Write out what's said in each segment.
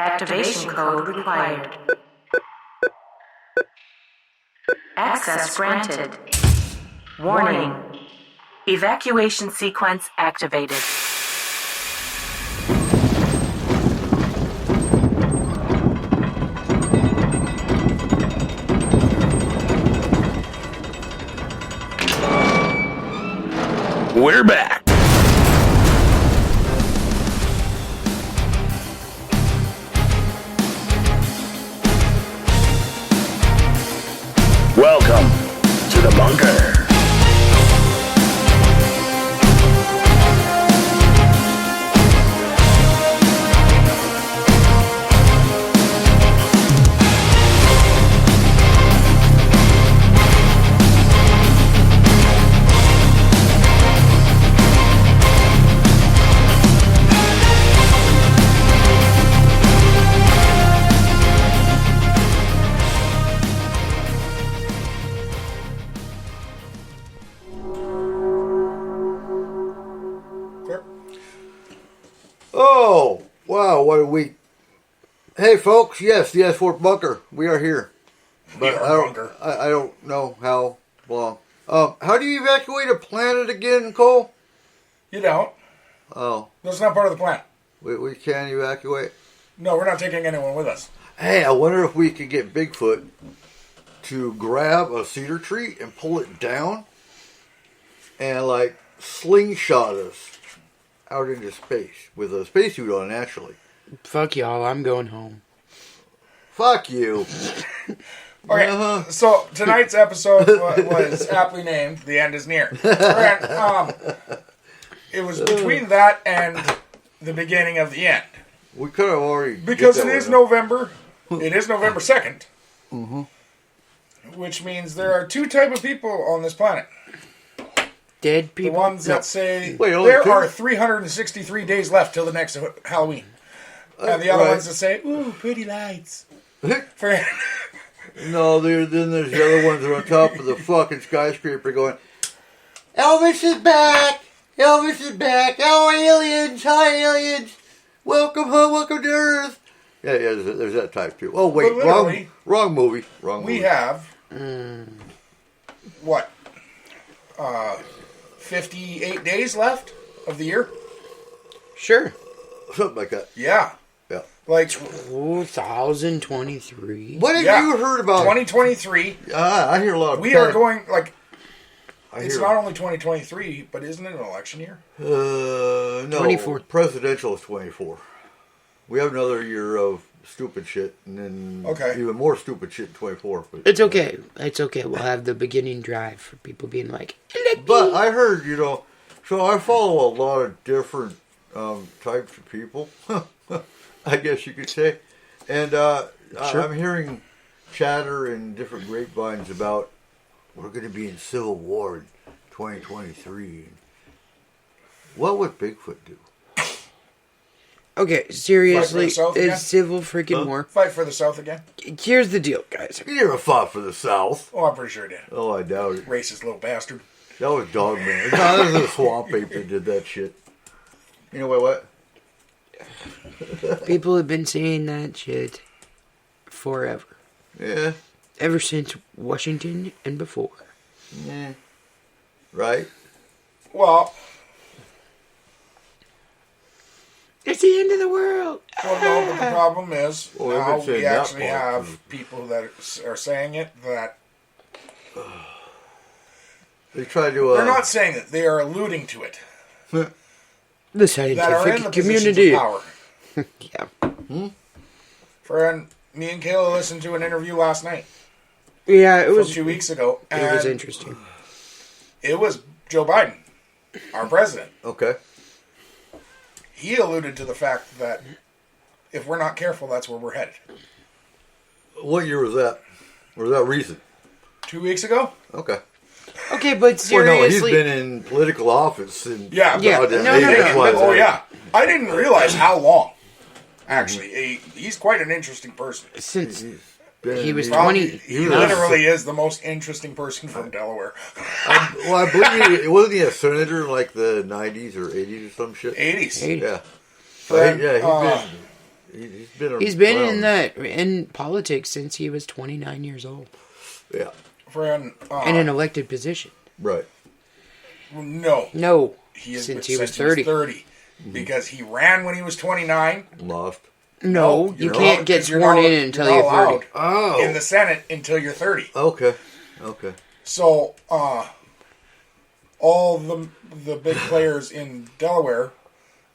Activation code required. Access granted. Warning. Evacuation sequence activated. We're back. Welcome to the bunker. Oh, wow, what a week. Hey, folks, yes, the S4 bunker. We are here. But I don't know how long. How do you evacuate a planet again, Cole? You don't. Oh. That's not part of the plan. We can't evacuate? No, we're not taking anyone with us. Hey, I wonder if we could get Bigfoot to grab a cedar tree and pull it down and, like, slingshot us out into space with a spacesuit on, naturally. Fuck y'all, I'm going home. Fuck you. Okay, so tonight's episode was aptly named "The End Is Near." It was between that and the beginning of the end. We could have already... Because it is November. It is November 2nd. Mm-hmm. Which means there are two types of people on this planet. Dead people? The ones that say Wait, there are 363 days left till the next Halloween. And the other ones that say, ooh, pretty lights. No, then there's the other ones that are on top of the fucking skyscraper going, Elvis is back! Elvis is back! Oh, aliens! Hi, aliens! Welcome home, welcome to Earth! Yeah, there's that type too. Oh, wait, wrong movie. We have, what, 58 days left of the year? Sure. Something like that. Yeah. Yeah. Like 2023. What have you heard about 2023? I hear a lot of We are going, like, it's not it. only 2023, but isn't it an election year? No. 24. Presidential is 24. We have another year of stupid shit, and then even more stupid shit in 24. But, It's okay. It's okay. We'll have the beginning drive for people being like, But I heard, so I follow a lot of different types of people, I guess you could say. And Sure. I'm hearing chatter in different grapevines about we're going to be in Civil War in 2023. What would Bigfoot do? okay, seriously, Fight for the South again? it's civil freaking war. Fight for the South again? Here's the deal, guys. He never fought for the South. Oh, I'm pretty sure he did. Oh, I doubt it. Racist little bastard. That was Dogman. No, that was the Swamp Ape that did that shit. You know what? People have been saying that shit forever. Yeah. Ever since Washington and before. Yeah. Right? Well, It's the end of the world. well, no, but the problem is Well, we've now been saying we that actually part. have people that are saying it that They tried to... they're not saying it. They are alluding to it. The That are in scientific the community. positions of power. Yeah. Friend, me and Kayla listened to an interview last night. Yeah, it From was 2 weeks ago. And it was interesting. it was Joe Biden, our president. Okay. He alluded to the fact that if we're not careful, that's where we're headed. What year was that? Or was that recent? 2 weeks ago? Okay. Okay, but Well, no, he's seriously, been in political office in Yeah. Yeah, goddamn no, no, ages. no. Why is Oh, that? yeah. I didn't realize how long. Actually, he's quite an interesting person. since Been- he was Probably, 20, he literally is the most interesting person from Delaware. Well, I believe wasn't he a senator in like the 90s or 80s or some shit? 80s. Yeah. Friend, He's been He's been He's been in politics since he was 29 years old. Yeah. Friend, In an elected position. Right. no. No, He is since he was 30. Because he ran when he was 29. Lost. No, you you're can't not- get you're sworn not- in until you're you're not 30. allowed in the Senate until you're 30. Okay. So, all the big players in Delaware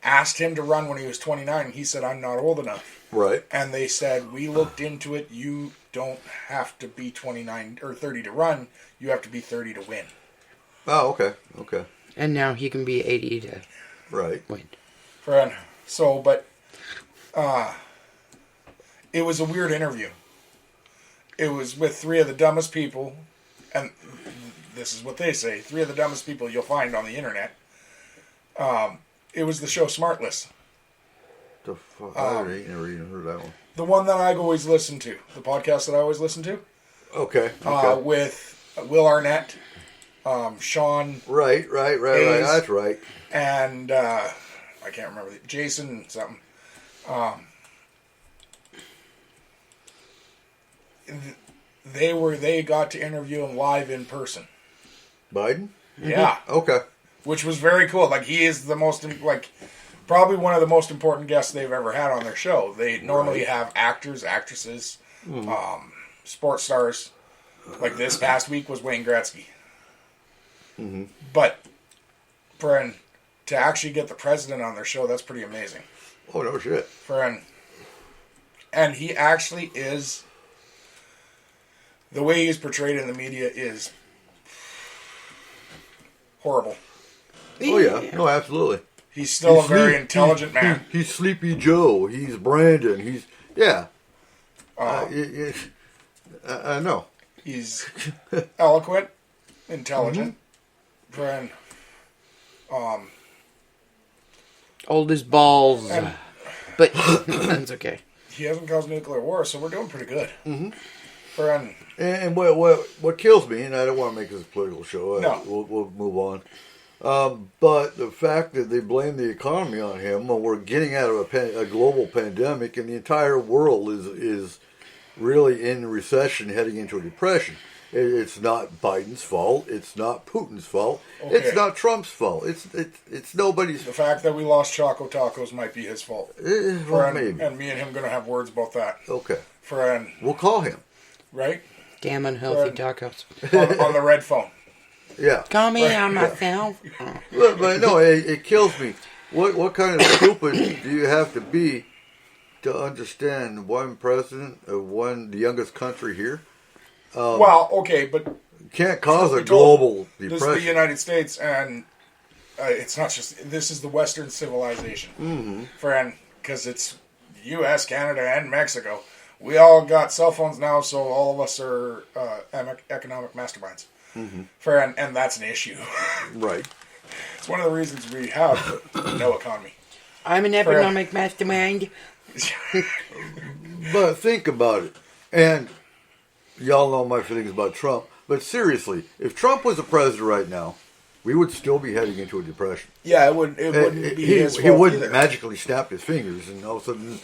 asked him to run when he was 29, and he said, I'm not old enough. Right. And they said, we looked into it. You don't have to be 29 or 30 to run. You have to be 30 to win. Oh, okay. And now he can be 80 to Right. win. Friend. So, but it was a weird interview. It was with three of the dumbest people, and this is what they say, three of the dumbest people you'll find on the internet. It was the show Smartless. The fuck? I never even heard that one. The one that I always listen to. The podcast that I always listen to. Okay. With Will Arnett, Sean, Right. Hayes. That's right. and I can't remember, Jason something. They got to interview him live in person. Biden? Yeah. Okay. Which was very cool. Like, he is the most, probably one of the most important guests they've ever had on their show. They normally have actors, actresses, sports stars. Like, this past week was Wayne Gretzky. Mm-hmm. But, friend, to actually get the president on their show, that's pretty amazing. Oh, no shit. Friend. And he actually is, the way he's portrayed in the media is horrible. Oh, yeah. No, absolutely. He's still a very intelligent man. He's Sleepy Joe. He's Brandon. He's... Yeah. I know. He's eloquent, intelligent, friend. Old as balls. And- But that's okay. He hasn't caused nuclear war, so we're doing pretty good. Mm-hmm. Friend. And what kills me, and I don't want to make this a political show. No. We'll move on. But the fact that they blame the economy on him when we're getting out of a global pandemic and the entire world is really in recession, heading into a depression. It's not Biden's fault. It's not Putin's fault. Okay. It's not Trump's fault. It's nobody's. The fact that we lost Choco Tacos might be his fault. Well, Friend, maybe. and me and him going to have words about that. Okay. Friend, We'll call him. right? Damn unhealthy Right. tacos. On the red phone. Yeah. Call me on myself. But no, it kills me. What kind of stupid do you have to be to understand one president of the youngest country here Well, okay, but can't cause we a told- global this is the depression? United States, and it's not just, this is the Western civilization. Mm-hmm. Friend, because it's U.S., Canada, and Mexico. We all got cell phones now, so all of us are economic masterminds. Mm-hmm. Friend, and that's an issue. Right. It's one of the reasons we have no economy. I'm an economic mastermind. But think about it. And y'all know my feelings about Trump. But seriously, if Trump was the president right now, we would still be heading into a depression. Yeah, it wouldn't be his fault He wouldn't either. magically snap his fingers and all of a sudden...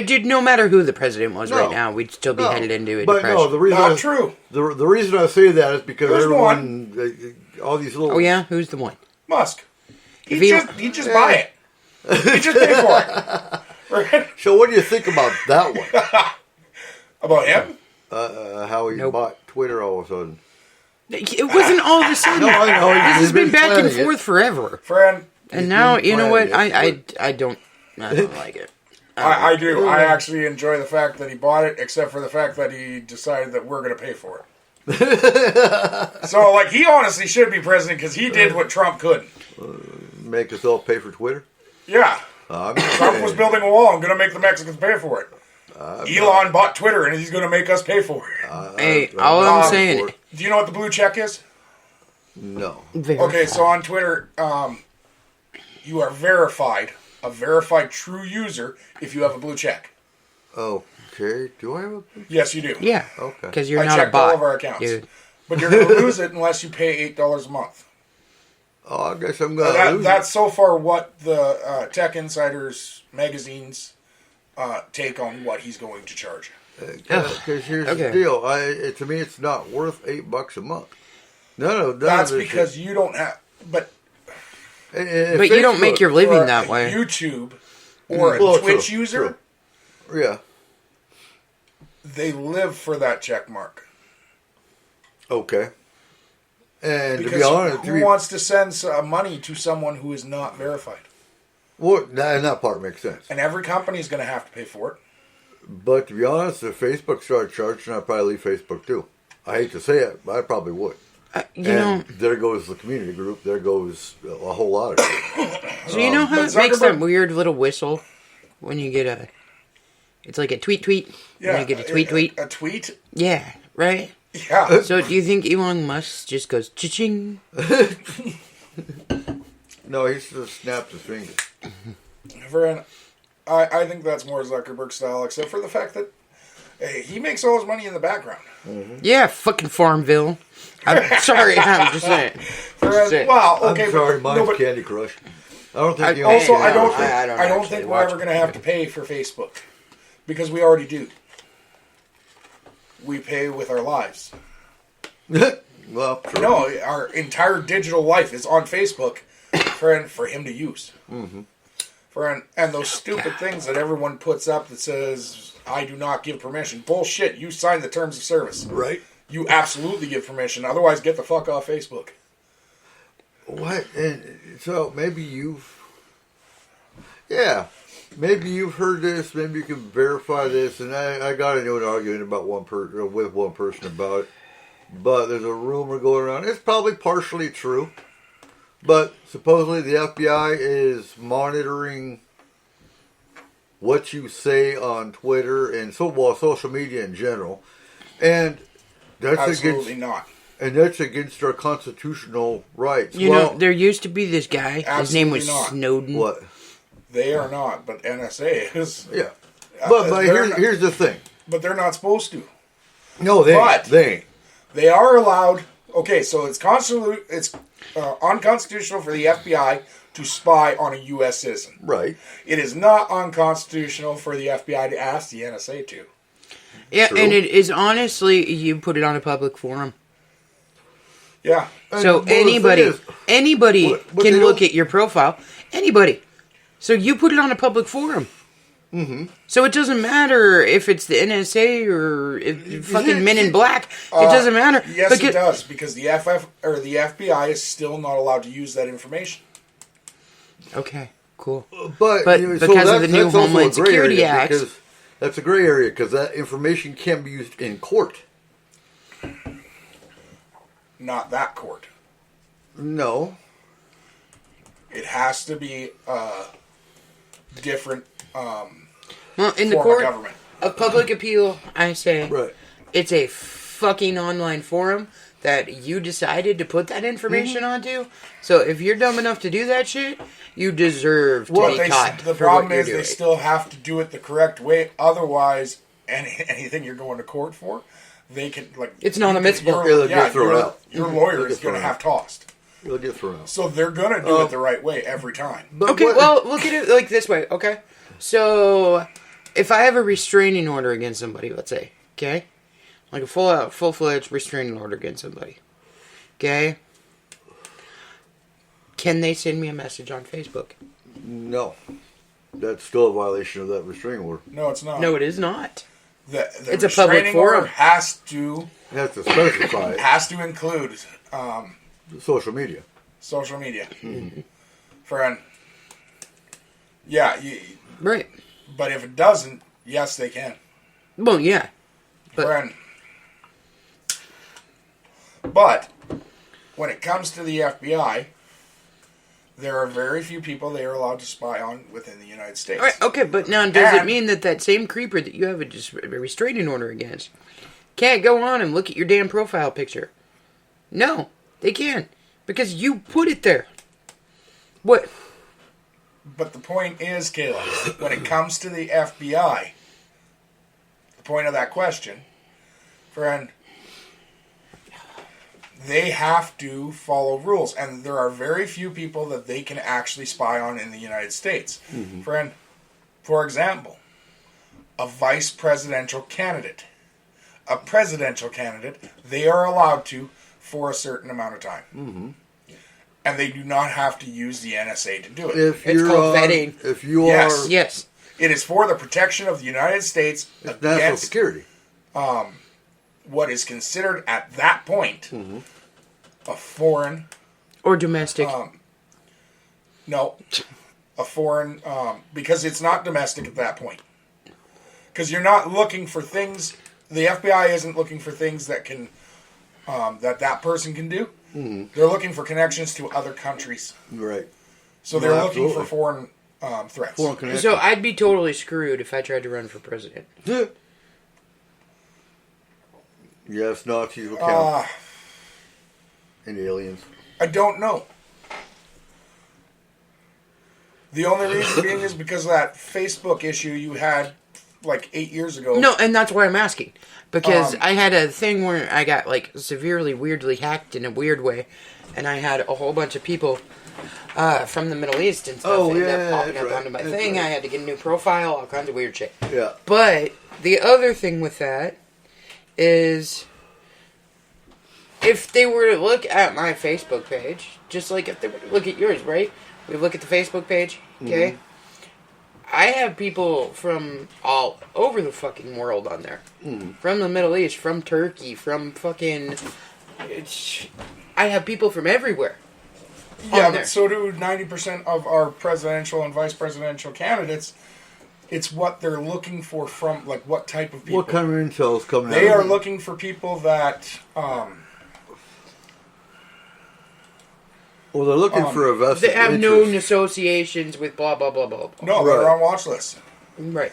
Dude, no matter who the president was No. right now, we'd still be No. headed into a But depression. no, the reason Not true. The reason I say that is because There's everyone, all these little... Oh yeah, who's the one? Musk. If He'd just buy it. He'd just pay for it. Right? So what do you think about that one? About him? How he Nope. bought Twitter all of a sudden? It wasn't all of a sudden. No, I know. This has been back and planning it. forth forever. Friend, And now, you know what? planning it, I don't like it. I do. I actually enjoy the fact that he bought it, except for the fact that he decided that we're going to pay for it. So, like, he honestly should be president because he did what Trump couldn't. Make us all pay for Twitter? Yeah. I'm Trump was building a wall and going to make the Mexicans pay for it. Elon bought Twitter and he's going to make us pay for it. Hey, all I'm saying. for it. Do you know what the blue check is? No. Okay, so on Twitter, you are verified, a verified true user, if you have a blue check. Okay. Do I have a... Yes, you do. Yeah. Okay. Because you're I not a checked bot. all of our accounts. Dude. But you're going to lose it unless you pay $8 a month. Oh, I guess I'm going to lose That's so far what the Tech Insiders magazines take on what he's going to charge. Because here's the Okay. deal. To me, it's not worth $8 a month. No, That's because you don't have. But But you don't make your for living a that way. YouTube or a Well, Twitch true, user, true. Yeah. they live for that check mark. Okay. And Because to be honest, who wants to send money to someone who is not verified? well, that part makes sense. And every company is going to have to pay for it. But to be honest, if Facebook started charging, I'd probably leave Facebook too. I hate to say it, but I probably would. You know, There goes the community group. There goes a whole lot of it. so you know how But it makes that Zuckerberg- weird little whistle when you get a. It's like a tweet. When you get a tweet. A tweet? Yeah, right. Yeah. So do you think Elon Musk just goes cha-ching? No, he just snapped his fingers. I think that's more Zuckerberg style, except for the fact that he makes all his money in the background. Yeah, fucking Farmville. I'm sorry, I'm just saying. Sick. Well, okay, I'm sorry, but, mine's no, but Candy Crush. I don't think I- you also own I don't Candy think, I I don't don't actually think we're watch ever going to have to pay for Facebook because we already do. We pay with our lives. Crush. Well, true. No, our entire digital life is on Facebook for him to use. Mm-hmm. And those stupid things that everyone puts up that says, I do not give permission. Bullshit. You signed the terms of service. Right? You absolutely give permission. Otherwise, get the fuck off Facebook. What? And so maybe maybe you've heard this. Maybe you can verify this. And I got into an argument about with one person about it. But there's a rumor going around. It's probably partially true. But supposedly the FBI is monitoring what you say on Twitter and social media in general, and that's Absolutely not. against our constitutional rights. You know, there used to be this guy. His name was Absolutely not. Snowden. what? They are not, but NSA is. Yeah, but they're not- here's the thing. But they're not supposed to. No, they But- ain't. They are allowed. Okay, so it's unconstitutional for the FBI to spy on a U.S. citizen. Right. It is not unconstitutional for the FBI to ask the NSA to. Yeah, True. and it is honestly, you put it on a public forum. Yeah. So And, well, anybody the thing is, anybody what can they look don't- at your profile. Anybody. So you put it on a public forum. Mm-hmm. So it doesn't matter if it's the NSA or if fucking Men in Black. It doesn't matter. Yes, Because- it does, because the FBI is still not allowed to use that information. Okay, cool. But But because of the new also a Homeland gray Security area Act- because that's a gray area because that information can be used in court. Not that court. No. It has to be different Well, in the form of court government. of public appeal, I say Right. it's a fucking online forum that you decided to put that information onto. So if you're dumb enough to do that shit, you deserve to But be caught. the for problem what you're is doing. they still have to do it the correct way. Otherwise, anything you're going to court for, they can It's not admissible. They'll get thrown out. Your lawyer They'll is get going to thrown have tossed. It'll get thrown out. So they're going to do it the right way every time. But Okay, what- well, look at it like this way, okay? So, if I have a restraining order against somebody, let's say, okay? Like a full-fledged restraining order against somebody, okay? Can they send me a message on Facebook? no, that's still a violation of that restraining order. No, it's not. No, it is not. The It's a public restraining order forum. has to You have to specify it. include Social media. social media. Friend. Yeah, Right. but if it doesn't, yes, they can. Well, yeah. But- Friend. But when it comes to the FBI, there are very few people they are allowed to spy on within the United States. All right, okay, but now does it And- mean that same creeper that you have a restraining order against can't go on and look at your damn profile picture? No, they can. Because you put it there. What? But the point is, Caleb, when it comes to the FBI, the point of that question, friend, they have to follow rules. And there are very few people that they can actually spy on in the United States. Friend, for example, a vice presidential candidate. A presidential candidate, they are allowed to for a certain amount of time. Mm-hmm. And they do not have to use the NSA to do it. If It's you're called on- vetting. If you Yes. are Yes. It is for the protection of the United States national against security. what is considered at that point a foreign, Or domestic. a foreign, because it's not domestic at that point. Because you're not looking for things, the FBI isn't looking for things that can, that person can do. They're looking for connections to other countries. Right. So they're Well, looking for absolutely. foreign threats. Foreign connection. So I'd be totally screwed if I tried to run for president. Yes, Nazis will count. And aliens. I don't know. The only reason being is because of that Facebook issue you had like 8 years ago. No, and that's why I'm asking. Because I had a thing where I got like severely, weirdly hacked in a weird way. And I had a whole bunch of people from the Middle East and stuff Oh, end yeah, up popping that's up right, onto my that's thing. right. I had to get a new profile, all kinds of weird shit. Yeah. But the other thing with that is if they were to look at my Facebook page, just like if they were to look at yours, right? We look at the Facebook page, okay? Mm-hmm. I have people from all over the fucking world on there. From the Middle East, from Turkey, from fucking... I have people from everywhere. Yeah, on there. but so do 90% of our presidential and vice presidential candidates. It's what they're looking for from, like, what type of people. What kind of intel is coming out? They of are it? looking for people that, Well, they're looking for a vested They have interest. no associations with blah, blah, blah, blah. blah. no, Right. they're on watch lists. Right.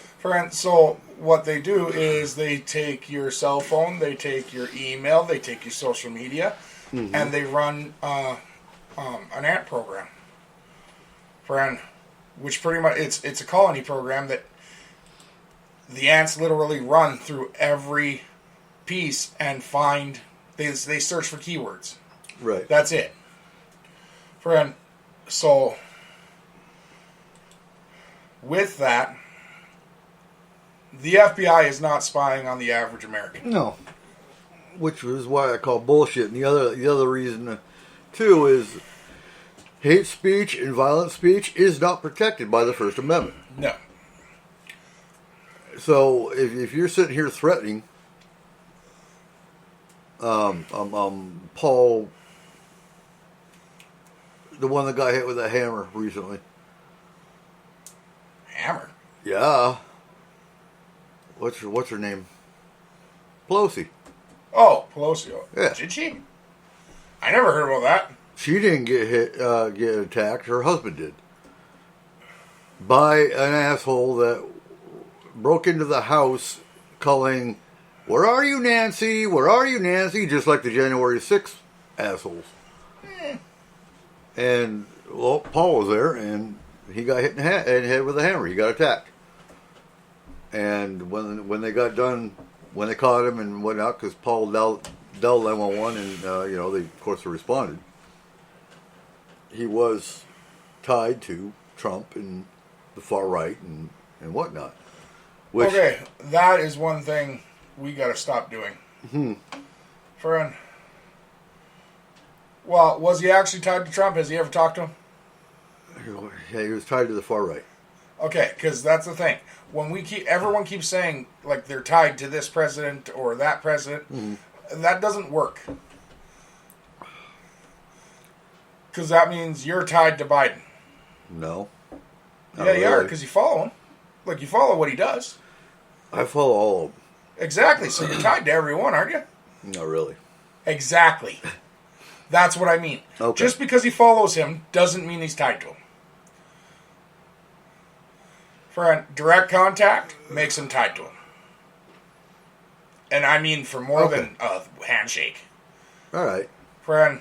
So what they do is they take your cell phone, they take your email, they take your social media, and they run an ant program. Which pretty much it's a colony program that the ants literally run through every piece and find they search for keywords. Right. That's it. So with that, the FBI is not spying on the average American. No. Which is why I call bullshit. And the other reason, too, is hate speech and violent speech is not protected by the First Amendment. No. So if you're sitting here threatening Paul, the one that got hit with a hammer recently. Hammer. Yeah. What's her name? Pelosi. Oh, Pelosi. Yeah. Did she? I never heard about that. She didn't get hit, get attacked. Her husband did. By an asshole that broke into the house calling, "Where are you, Nancy? Where are you, Nancy?" Just like the January 6th assholes. And, well, Paul was there, and he got hit in the head with a hammer. He got attacked. And when they got done, when they caught him and whatnot, because Paul dialed 911, and, they, of course, responded. He was tied to Trump and the far right and whatnot. Which, Okay, that is one thing we got to stop doing. Friend. Well, was he actually tied to Trump? Has he ever talked to him? yeah, he was tied to the far right. Okay, because that's the thing. When everyone keeps saying like they're tied to this president or that president, that doesn't work. Because that means you're tied to Biden. No. Not Yeah, you are, really. because you follow him. Like, you follow what he does. I follow all of them. Exactly, so you're tied to everyone, aren't you? Not really. Exactly. That's what I mean. Okay. Just because he follows him doesn't mean he's tied to him. For direct contact makes him tied to him. And I mean for more than a handshake. All right. Friend,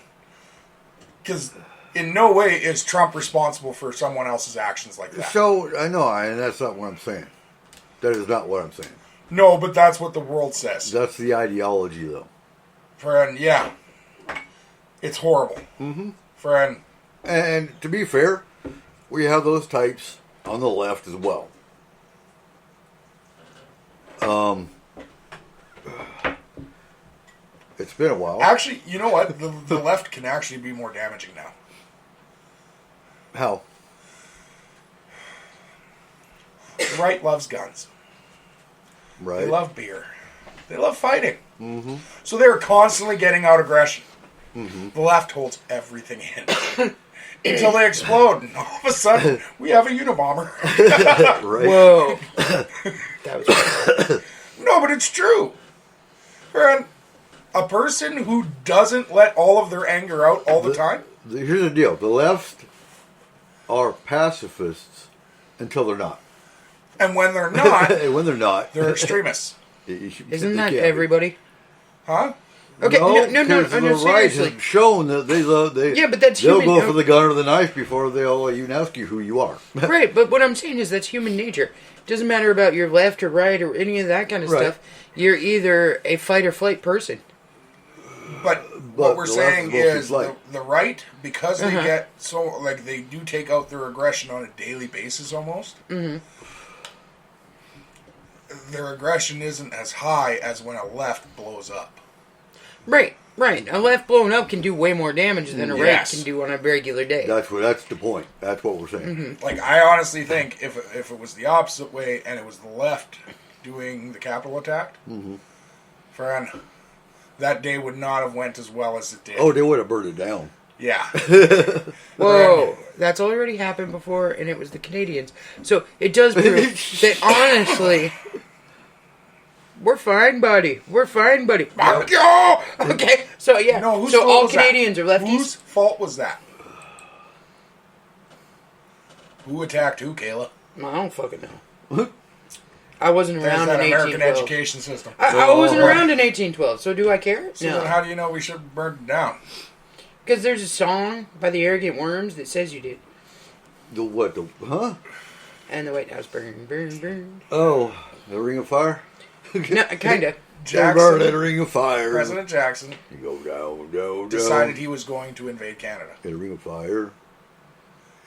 because in no way is Trump responsible for someone else's actions like that. So, I know, and that's not what I'm saying. That is not what I'm saying. No, but that's what the world says. That's the ideology, though. Friend, yeah. It's horrible. Friend, And to be fair, we have those types on the left as well. It's been a while. Actually, you know what? The left can actually be more damaging now. How? The right loves guns. Right. They love beer. They love fighting. Mm-hmm. So they're constantly getting out aggression. Mm-hmm. The left holds everything in until they explode, and all of a sudden we have a Unabomber. Right. Whoa. That was No, but it's true. And a person who doesn't let all of their anger out all the time. Here's the deal: the left are pacifists until they're not. And when they're not, And when they're not, they're extremists. Isn't that everybody? Huh? Okay, no, because the right seriously. has shown that they love. Yeah, but that's they'll human. go for the gun or the knife before they'll you ask you who you are. Right, but what I'm saying is that's human nature. It doesn't matter about your left or right or any of that kind of Right. stuff. You're either a fight or flight person. But what we're the left saying is is mostly the right, because they get so, like, they do take out their aggression on a daily basis almost. Mm-hmm. Their aggression isn't as high as when a left blows up. Right. A left blown up can do way more damage than a right Yes. can do on a regular day. That's the point. That's what we're saying. Mm-hmm. Like, I honestly think if it was the opposite way and it was the left doing the Capitol attack, friend, that day would not have went as well as it did. Oh, they would have burned it down. Yeah. Whoa, that's already happened before, and it was the Canadians. So it does prove that honestly, we're fine, buddy. We're fine, buddy. Fuck you! Okay, so yeah, No, whose so fault all was that? Canadians are lefties. Whose fault was that? Who attacked who, Kayla? I don't fucking know. I wasn't There's around in that American 1812. education system. I wasn't around in 1812, so do I care? So then No, how do you know we should have burned it down? because there's a song by the Arrogant Worms that says you did. The what? The huh? And the White House burned, burned, burned. Oh, the Ring of Fire. No, kinda. They burned that Jackson, Ring of Fire. President Jackson, You go down. decided he was going to invade Canada. In a Ring of Fire.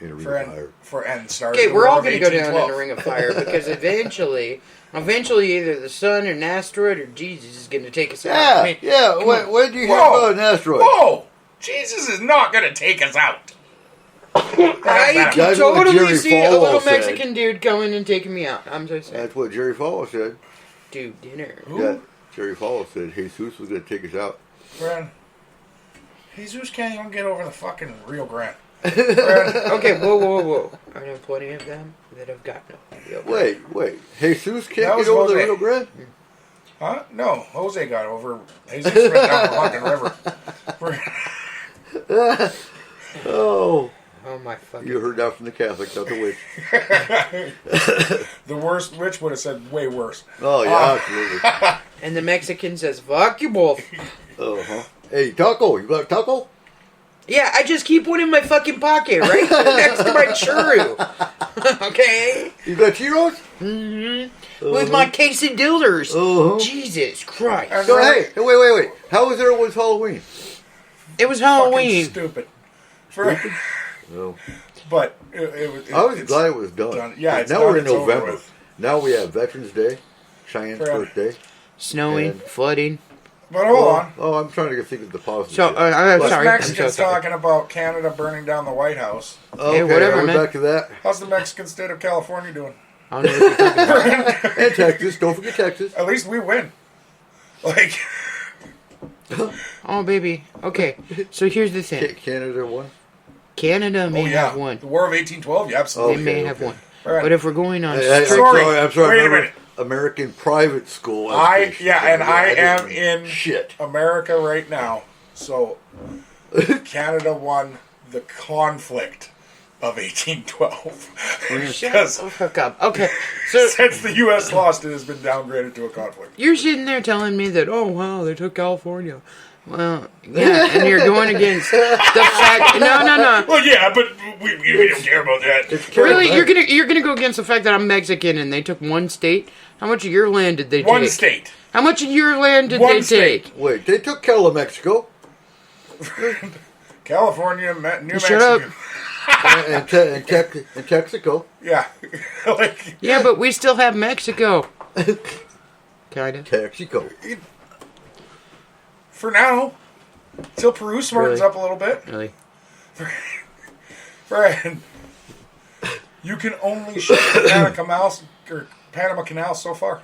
In a Ring of Fire. And started Okay, the we're War all of going to go down in 1812. a ring of fire because eventually either the sun or an asteroid or Jesus is going to take us out. Yeah, I mean, yeah. come What, on. what did you hear Whoa. about an asteroid? Whoa! Jesus is not going to take us out. I That's can what totally Jerry see a Falwell little said. Mexican dude coming and taking me out. I'm so sorry. That's what Jerry Falwell said. Dude, dinner. Yeah, Jerry Falwell said Jesus was going to take us out. Friend, Jesus can't even get over the fucking Rio Grande. Friend, Okay, whoa. I know plenty of them that have got no idea. Wait. Jesus That can't was get over the Jose. Rio Grande? huh? No, Jose got over. Jesus went down the fucking river. Friend, Oh, Oh my fucking. you heard that from the Catholics, not the witch. the worst witch would have said way worse. Oh, yeah, absolutely. And the Mexican says, fuck you both. Uh-huh. Hey, taco. You got taco? Yeah, I just keep one in my fucking pocket, right next to my churro. Okay? You got Cheetos? With my quesadillas. Uh-huh. Jesus Christ. So, hey, wait. How was everyone's Halloween? It was Fucking Halloween. stupid. Friend, No. but it I was it's glad it was done. done. Yeah, it's now done, we're in it's over November. with. Now we have Veterans Day, Cheyenne's Fair. birthday. Snowing, And- flooding. But hold on. Oh, I'm trying to think of the positive. So, shit. I'm This sorry. I'm so Mexican's sorry. talking about Canada burning down the White House. okay, whatever, are we man. back to that. How's the Mexican state of California doing? I don't know what you're talking about. And Texas. Don't forget Texas. At least we win. Like, Oh, baby. Okay, so here's the thing. Canada won. Canada may oh yeah, have won. the War of 1812. Yeah, They absolutely. Okay, may have okay. won. Right. But if we're going on I'm strict... Sorry. I'm sorry. Wait a Remember, minute. American private school. I education. am didn't- in shit. America right now. So Canada won the conflict of 1812 Shut because the fuck up. Okay, so since the U.S. lost, it has been downgraded to a conflict. you're sitting there telling me that, oh, wow, they took California. Well, yeah, and you're going against the fact... No. Well, yeah, but we don't care about that. It's Really, Canada. you're gonna go against the fact that I'm Mexican and they took one state? How much of your land did they One take? state. How much of your land did One they state. take? Wait, they took Mexico California, New Shut Mexico. up. and Texaco. Yeah. Like, Yeah, but we still have Mexico. Kinda. Texaco. For now, till Peru smartens Really? up a little bit. Really? Fred, you can only ship the Panama Canal so far.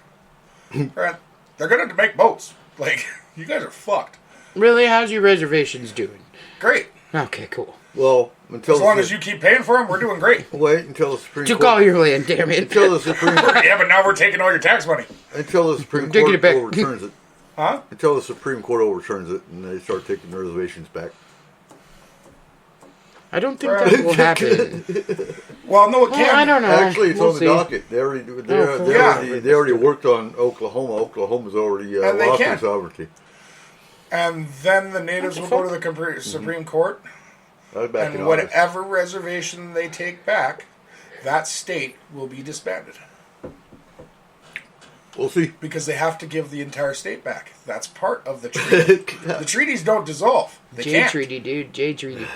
Fred, they're gonna make boats. Like, you guys are fucked. Really? How's your reservations doing? Great. Okay, cool. Well, until As long as you keep paying for them, we're doing great. wait until the Supreme Took Court. all your land, damn it. Until the Supreme Yeah, but now we're taking all your tax money. until the Supreme Taking Court it back. overturns it. Huh? Until the Supreme Court overturns it and they start taking the reservations back. I don't think Right. that will happen. Well, no, it Well, can't. I don't know. Actually, it's We'll on the see. docket. They already cool. they already worked on Oklahoma. Oklahoma's already And they lost can. their sovereignty. And then the natives will What go the to the Supreme Court, That was back in and August. whatever reservation they take back, that state will be disbanded. We'll see. Because they have to give the entire state back. That's part of the treaty. The treaties don't dissolve. They J can't. Treaty, dude. J Treaty.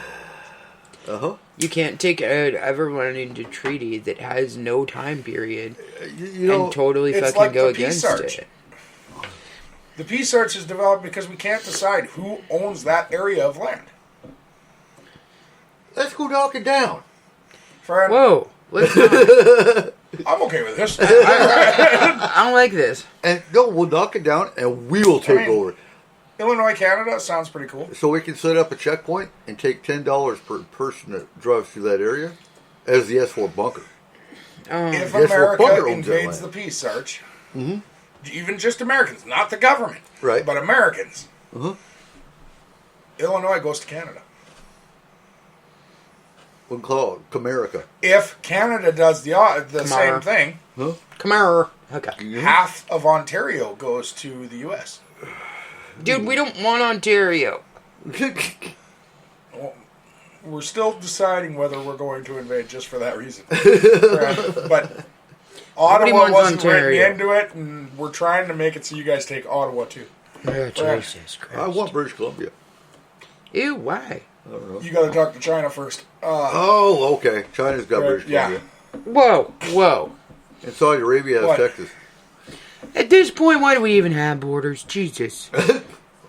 Uh-huh. You can't take everyone into treaty that has no time period You know, and totally it's fucking like go the Peace against Arch. it. The Peace Arch is developed because we can't decide who owns that area of land. let's go knock it down. Friend, Whoa. Let's not. I'm okay with this. I don't like this. And no, we'll knock it down and we will take mean- over. Illinois, Canada sounds pretty cool. So we can set up a checkpoint and take $10 per person that drives through that area as the S4 bunker. If Guess what America bunker owns that invades the land? Peace Arch, even just Americans, not the government, Right. but Americans, Uh-huh. Illinois goes to Canada. We'll call it Comerica. If Canada does the same on. thing, Huh? Come here. Okay. half of Ontario goes to the U.S. Dude, we don't want Ontario. We're still deciding whether we're going to invade just for that reason. But Ottawa wants wasn't Ontario. written into it, and we're trying to make it so you guys take Ottawa too. Oh, Jesus Christ. I want British Columbia. Ew, why? You got to talk to China first. Oh, okay. China's got Right, British yeah. Columbia. Whoa. And Saudi Arabia has What? Texas. At this point, why do we even have borders? Jesus.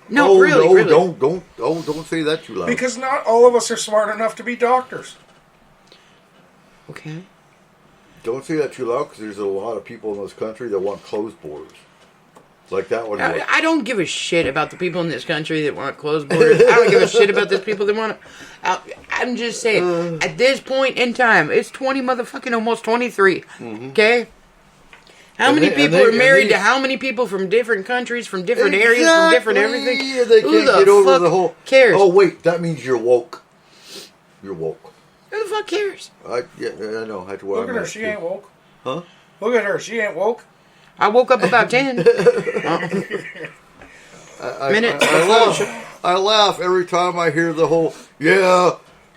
No, oh, really, no, really. don't say that too loud. Because not all of us are smart enough to be doctors. Okay. Don't say that too loud because there's a lot of people in this country that want closed borders. Like that one. I don't give a shit about the people in this country that want closed borders. I don't give a shit about the people that want to. I'm just saying, at this point in time, it's 20 motherfucking almost 23. Okay? How And many they- people and are they- married and they- to how many people from different countries, from different areas, from different everything? They Who can't the get over fuck the whole. cares? Oh wait, that means you're woke. You're woke. Who the fuck cares? I know. That's what Look I'm at her, at, she too. ain't woke. Huh? Look at her, she ain't woke. I woke up about 10. Minutes. I laugh every time I hear the whole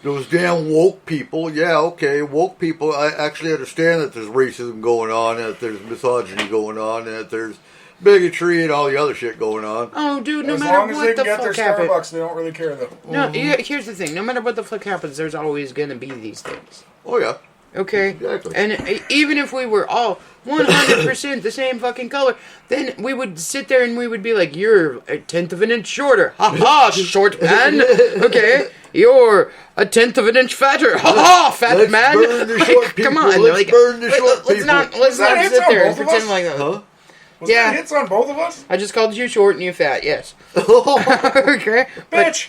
those damn woke people. Yeah, okay, woke people. I actually understand that there's racism going on, that there's misogyny going on, that there's bigotry and all the other shit going on. Oh, dude, no As matter long as they what the can get their fuck happens. Starbucks, they don't really care though. No, here's the thing. No matter what the fuck happens, there's always going to be these things. Oh yeah. Okay? Exactly. And even if we were all 100% the same fucking color, then we would sit there and we would be like, you're a tenth of an inch shorter. Ha ha, short man. Okay? You're a tenth of an inch fatter. Ha ha, fat Let's man. burn the short people. Come on. Let's burn the short let's not, people. let's that not hits sit on there and both of pretend us? like that. Huh? Was Yeah. that hits on both of us? I just called you short and you fat, yes. Okay? But Bitch!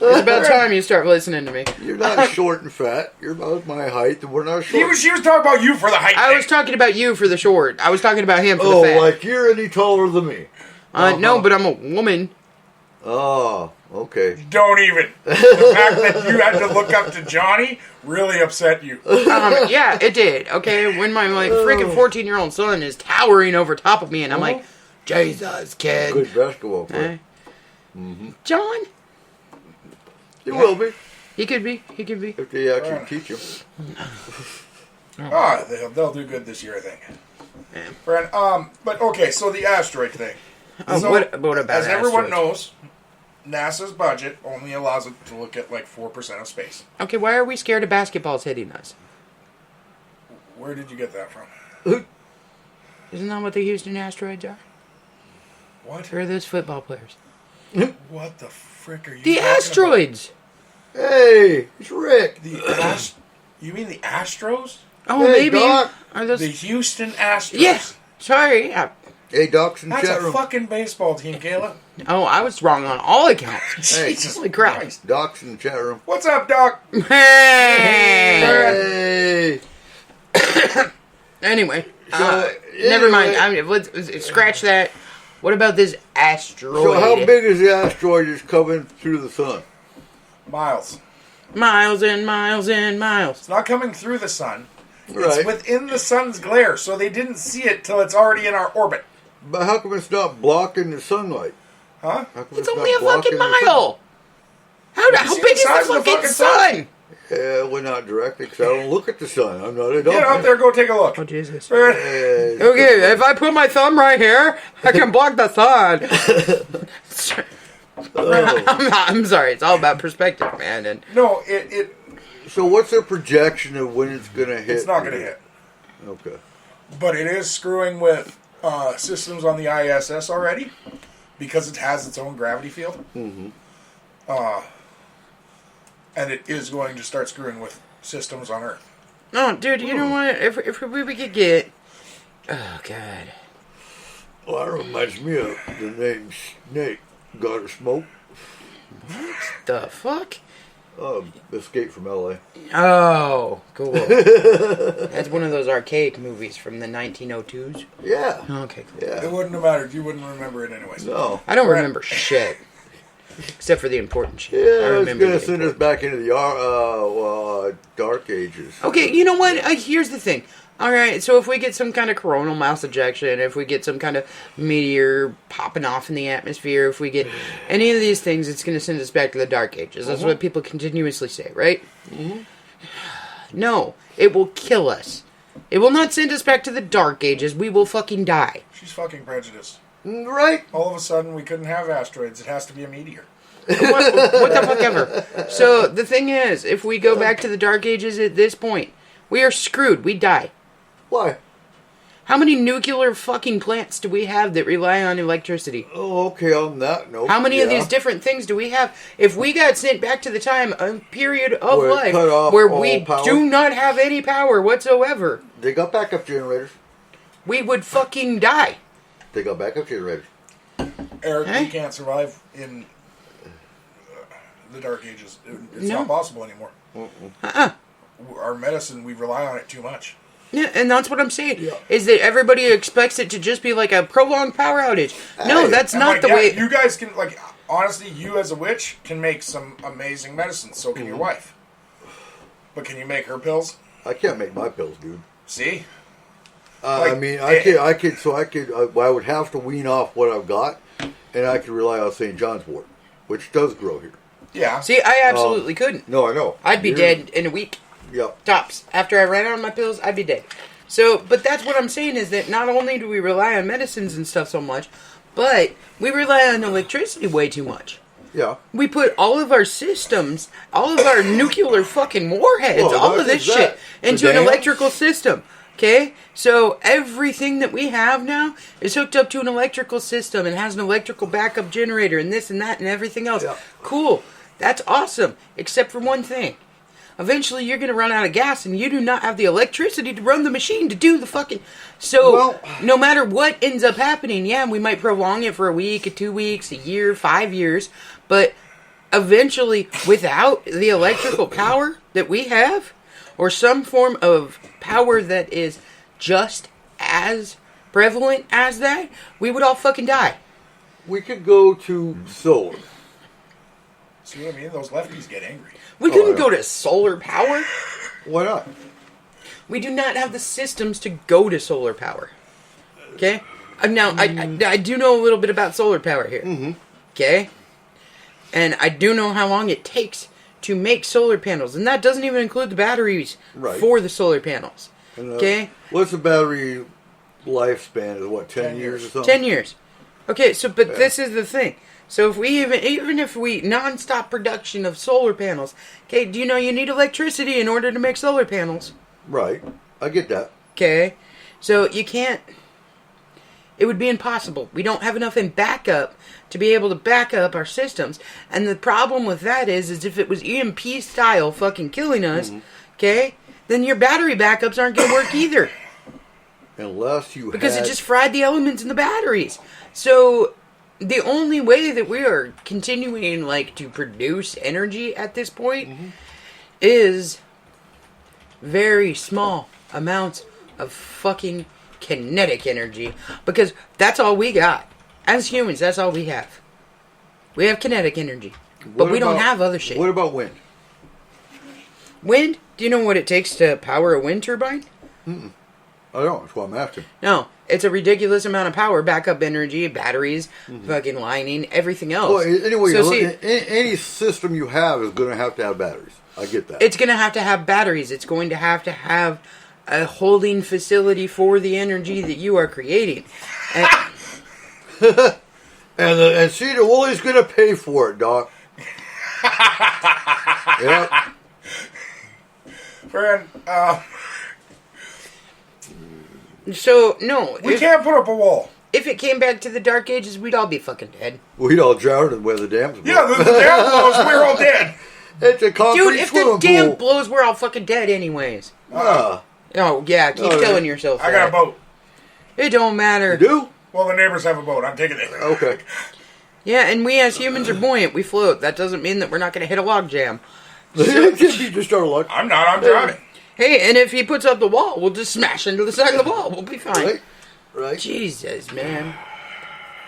it's about time you start listening to me. You're not short and fat. You're about my height, and we're not short. She was talking about you for the height I thing. was talking about you for the short. I was talking about him for the fat. like you're any taller than me. No, but I'm a woman. Oh, okay. Don't even. The fact that you had to look up to Johnny really upset you. Yeah, it did. Okay, when my freaking 14-year-old son is towering over top of me, and I'm like, Jesus, kid. Good basketball player. John, You will be he could be. He could be. if they actually teach him. They'll do good this year, I think. Yeah. Friend, but okay, so the asteroid thing. Oh, So, what about as everyone asteroids? knows, NASA's budget only allows it to look at like 4% of space. Okay, why are we scared of basketballs hitting us? Where did you get that from? Isn't that what the Houston asteroids are? What? Who are those football players? What the frick are you The talking about? asteroids! Hey, it's Rick. You mean the Astros? Oh, Hey, maybe. Doc. Are those... The Houston Astros. Yeah. Sorry. Hey, Doc's in the That's chat a room. fucking baseball team, Kayla. Oh, I was wrong on all accounts. Hey. Jesus Holy crap. Christ. Doc's in the chat room. What's up, Doc? Hey! Hey. Never anyway. mind. Let's scratch that. What about this asteroid? So how big is the asteroid that's coming through the sun? Miles. Miles and miles and miles. It's not coming through the sun. Right. It's within the sun's glare, so they didn't see it till it's already in our orbit. But how come it's not blocking the sunlight? Huh? How come It's only not a fucking blocking the mile. How you big see is the the size of the fucking fucking sun? sun? Yeah, well, not directly, because I don't look at the sun. I'm not a Get out dumb. there, go take a look. Oh, Jesus. Hey, Okay, if I put my thumb right here, I can block the sun. oh. I'm sorry. It's all about perspective, man. And No, So what's their projection of when it's going to hit? it's not going to hit. Okay. But it is screwing with systems on the ISS already because it has its own gravity field. Mm-hmm. And it is going to start screwing with systems on Earth. no, dude, you know what? If we could get, oh god, Well, that reminds me of the name Snake. Got a smoke? the fuck? Escape from L.A. Oh, cool. That's one of those archaic movies from the 1902s. Yeah. Okay, cool. It Yeah. wouldn't have mattered. You wouldn't remember it anyways. No. I don't remember shit. Except for the important shit. I Yeah, it's remember going to the send us important- back into the Dark Ages. Okay, you know what? Here's the thing. Alright, so if we get some kind of coronal mass ejection, if we get some kind of meteor popping off in the atmosphere, if we get any of these things, it's going to send us back to the Dark Ages. That's what people continuously say, right? No, it will kill us. It will not send us back to the Dark Ages. We will fucking die. She's fucking prejudiced. Right? All of a sudden, we couldn't have asteroids. It has to be a meteor. What the fuck ever. So, the thing is, if we go back to the Dark Ages at this point, we are screwed. We die. Why? How many nuclear fucking plants do we have that rely on electricity? Oh, okay, on that note. How many of yeah. these different things do we have? If we got sent back to the time, a period of Where it life cut off where all we power? do not have any power whatsoever, They got backup generators. we would fucking die. They got backup generators. Eric, Hey? we can't survive in the Dark Ages. It's No. not possible anymore. Uh-uh. Our medicine, we rely on it too much. Yeah, and that's what I'm saying, Yeah. is that everybody expects it to just be like a prolonged power outage. No, Hey. that's And, not like, the yeah, way... you guys can, like, honestly, you as a witch can make some amazing medicine. So can your wife. But can you make her pills? I can't make my pills, dude. See? I Like, mean, it- I would have to wean off what I've got, and I could rely on St. John's wort, which does grow here. Yeah. See, I absolutely couldn't. No, I know. I'd be You're- dead in a week. Yep. Tops. After I ran out of my pills, I'd be dead. So, but that's what I'm saying is that not only do we rely on medicines and stuff so much, but we rely on electricity way too much. Yeah. We put all of our systems, all of our nuclear fucking warheads, Well, all not of this just shit that. into an Dams. electrical system. Okay? So everything that we have now is hooked up to an electrical system and has an electrical backup generator and this and that and everything else. Yeah. Cool. That's awesome. Except for one thing. Eventually you're going to run out of gas and you do not have the electricity to run the machine to do the fucking... So, Well- no matter what ends up happening, yeah, we might prolong it for a week, 2 weeks, a year, 5 years, but eventually, without the electrical power that we have, or some form of power that is just as prevalent as that, we would all fucking die. We could go to solar. See what I mean? Those lefties get angry. We couldn't yeah. go to solar power. Why not? We do not have the systems to go to solar power. Okay? Now, I do know a little bit about solar power here. Okay? And I do know how long it takes to make solar panels. And that doesn't even include the batteries Right. for the solar panels. And, Okay? What's the battery lifespan? Is what, 10 10 years or years. something? 10 years. Okay, so, but this is the thing. So if we even if we non-stop production of solar panels, okay, do you know you need electricity in order to make solar panels? Right. I get that. Okay, so you can't It would be impossible. We don't have enough in backup to be able to back up our systems. And the problem with that is if it was EMP style fucking killing us, okay, then your battery backups aren't going to work either. Unless you Because had... it just fried the elements in the batteries. So the only way that we are continuing like to produce energy at this point is very small amounts of fucking kinetic energy, because that's all we got. As humans, that's all we have. We have kinetic energy. But we don't have other shit. What about wind? Wind? Do you know what it takes to power a wind turbine? I don't. That's what I'm asking. No. It's a ridiculous amount of power, backup energy, batteries, fucking lining, everything else. Well, anyway, So see, any system you have is going to have batteries. I get that. it's going to have batteries. It's going to have a holding facility for the energy that you are creating. And, And see, the Woolie's going to pay for it, Doc. Yep. Friend, so, no. we can't put up a wall. If it came back to the Dark Ages, we'd all be fucking dead. We'd all drown where the dam's blow. Yeah, the dam blows, we're all dead. It's a concrete Dude, if the swimming dam pool. blows, we're all fucking dead anyways. Ah, Oh, yeah, keep Oh, telling yeah. yourself I that. got a boat. It don't matter. you do? Well, the neighbors have a boat. I'm taking it. Okay. Yeah, and we as humans are buoyant. We float. That doesn't mean that we're not going to hit a log jam. You just start luck. I'm not. I'm drowning. Hey, and if he puts up the wall, we'll just smash into the side of the wall. We'll be fine. Right? Right? Jesus, man.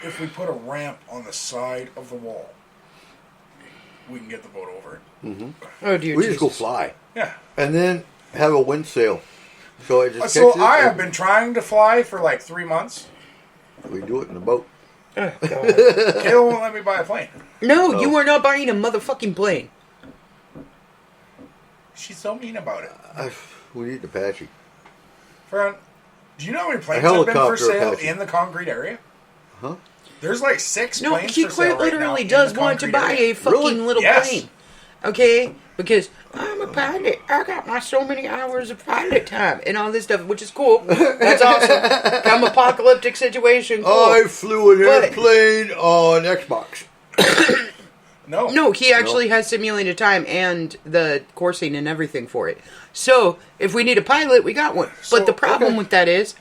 If we put a ramp on the side of the wall, we can get the boat over it. Oh, dear We Jesus. just go fly. Yeah. And then have a wind sail. So it just So catches I it, have been trying to fly for like 3 months. We do it in a boat. Oh, God. Kayla won't let me buy a plane. No, you are not buying a motherfucking plane. She's so mean about it. We need an Apache. Friend, do you know how many planes A have been for helicopter sale Apache. in the concrete area? Huh? There's like 6 No, planes he for sale quite right now literally in does the want to concrete buy area. a fucking Really? little Yes. plane. Okay? Because I'm a pilot. I got my so many hours of pilot time and all this stuff, which is cool. That's awesome. Come apocalyptic situation. Cool. I flew an But- airplane on Xbox. No. No, he actually has simulated time and the coursing and everything for it. So, if we need a pilot, we got one. So, But the problem okay. with that is,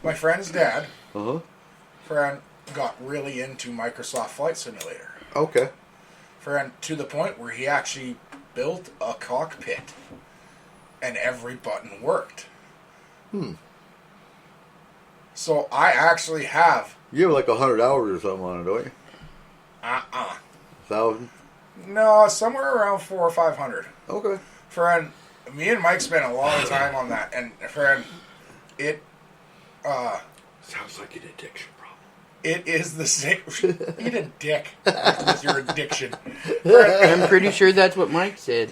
My friend's dad, Uh-huh. friend, got really into Microsoft Flight Simulator. Okay. Friend, to the point where he actually built a cockpit and every button worked. So I actually have You have like 100 hours or something on it, don't you? 1,000? no, somewhere around 400 or 500. Okay. Friend, me and Mike spent a lot of time on that, and friend, it Sounds like an addiction problem. it is the same. Eat a dick with your addiction. I'm pretty sure that's what Mike said.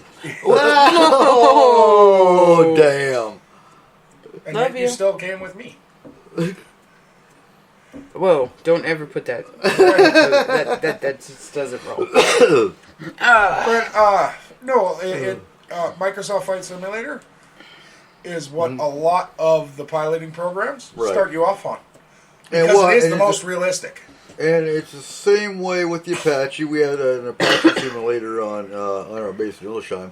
Oh, damn. And Love yet you you. still came with me. Whoa, don't ever put that. that just doesn't roll. But no, Microsoft Flight Simulator is what a lot of the piloting programs Right. start you off on. And Because what- it is and the it's most realistic. And it's the same way with the Apache. We had an Apache simulator on our base in Hillsheim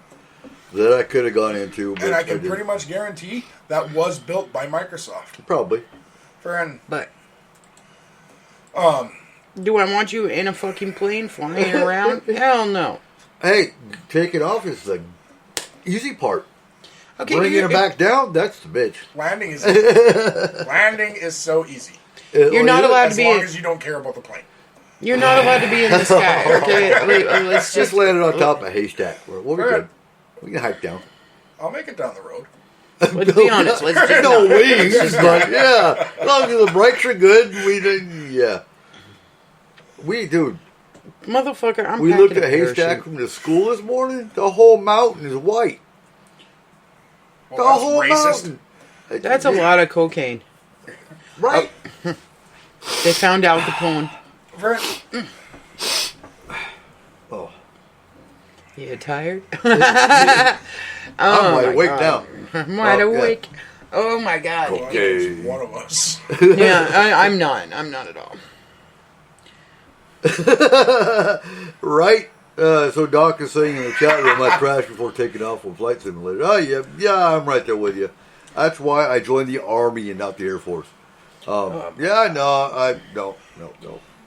that I could have gone into, but And I can didn't. pretty much guarantee that was built by Microsoft. Probably. Friend, But do I want you in a fucking plane flying around? Hell no. Hey, taking off is the easy part. Okay, Bringing it back down, that's the bitch. landing is so easy. You're not allowed to As be. long as you don't care about the plane. You're not allowed to be in the sky. Okay, let's Just just. landed on top of a haystack. We'll be Right. good. We can hike down. I'll make it down the road. Let's be honest. Let's just No wings, but yeah. As long as the brakes are good, dude, motherfucker. I'm. we packing looked at a haystack parachute. from the school this morning. The whole mountain is white. The Well, whole that's racist. mountain. That's a lot of cocaine. Right? They found Al Capone. Friend, Oh, You tired? I'm wide my awake God. now. I'm wide Oh, yeah. awake. Oh my god. It's one of us. Yeah, I'm not. I'm not at all. Right? So Doc is saying in the chat room, I crashed before taking off on Flight Simulator. Oh, yeah, I'm right there with you. That's why I joined the Army and not the Air Force. Yeah, no.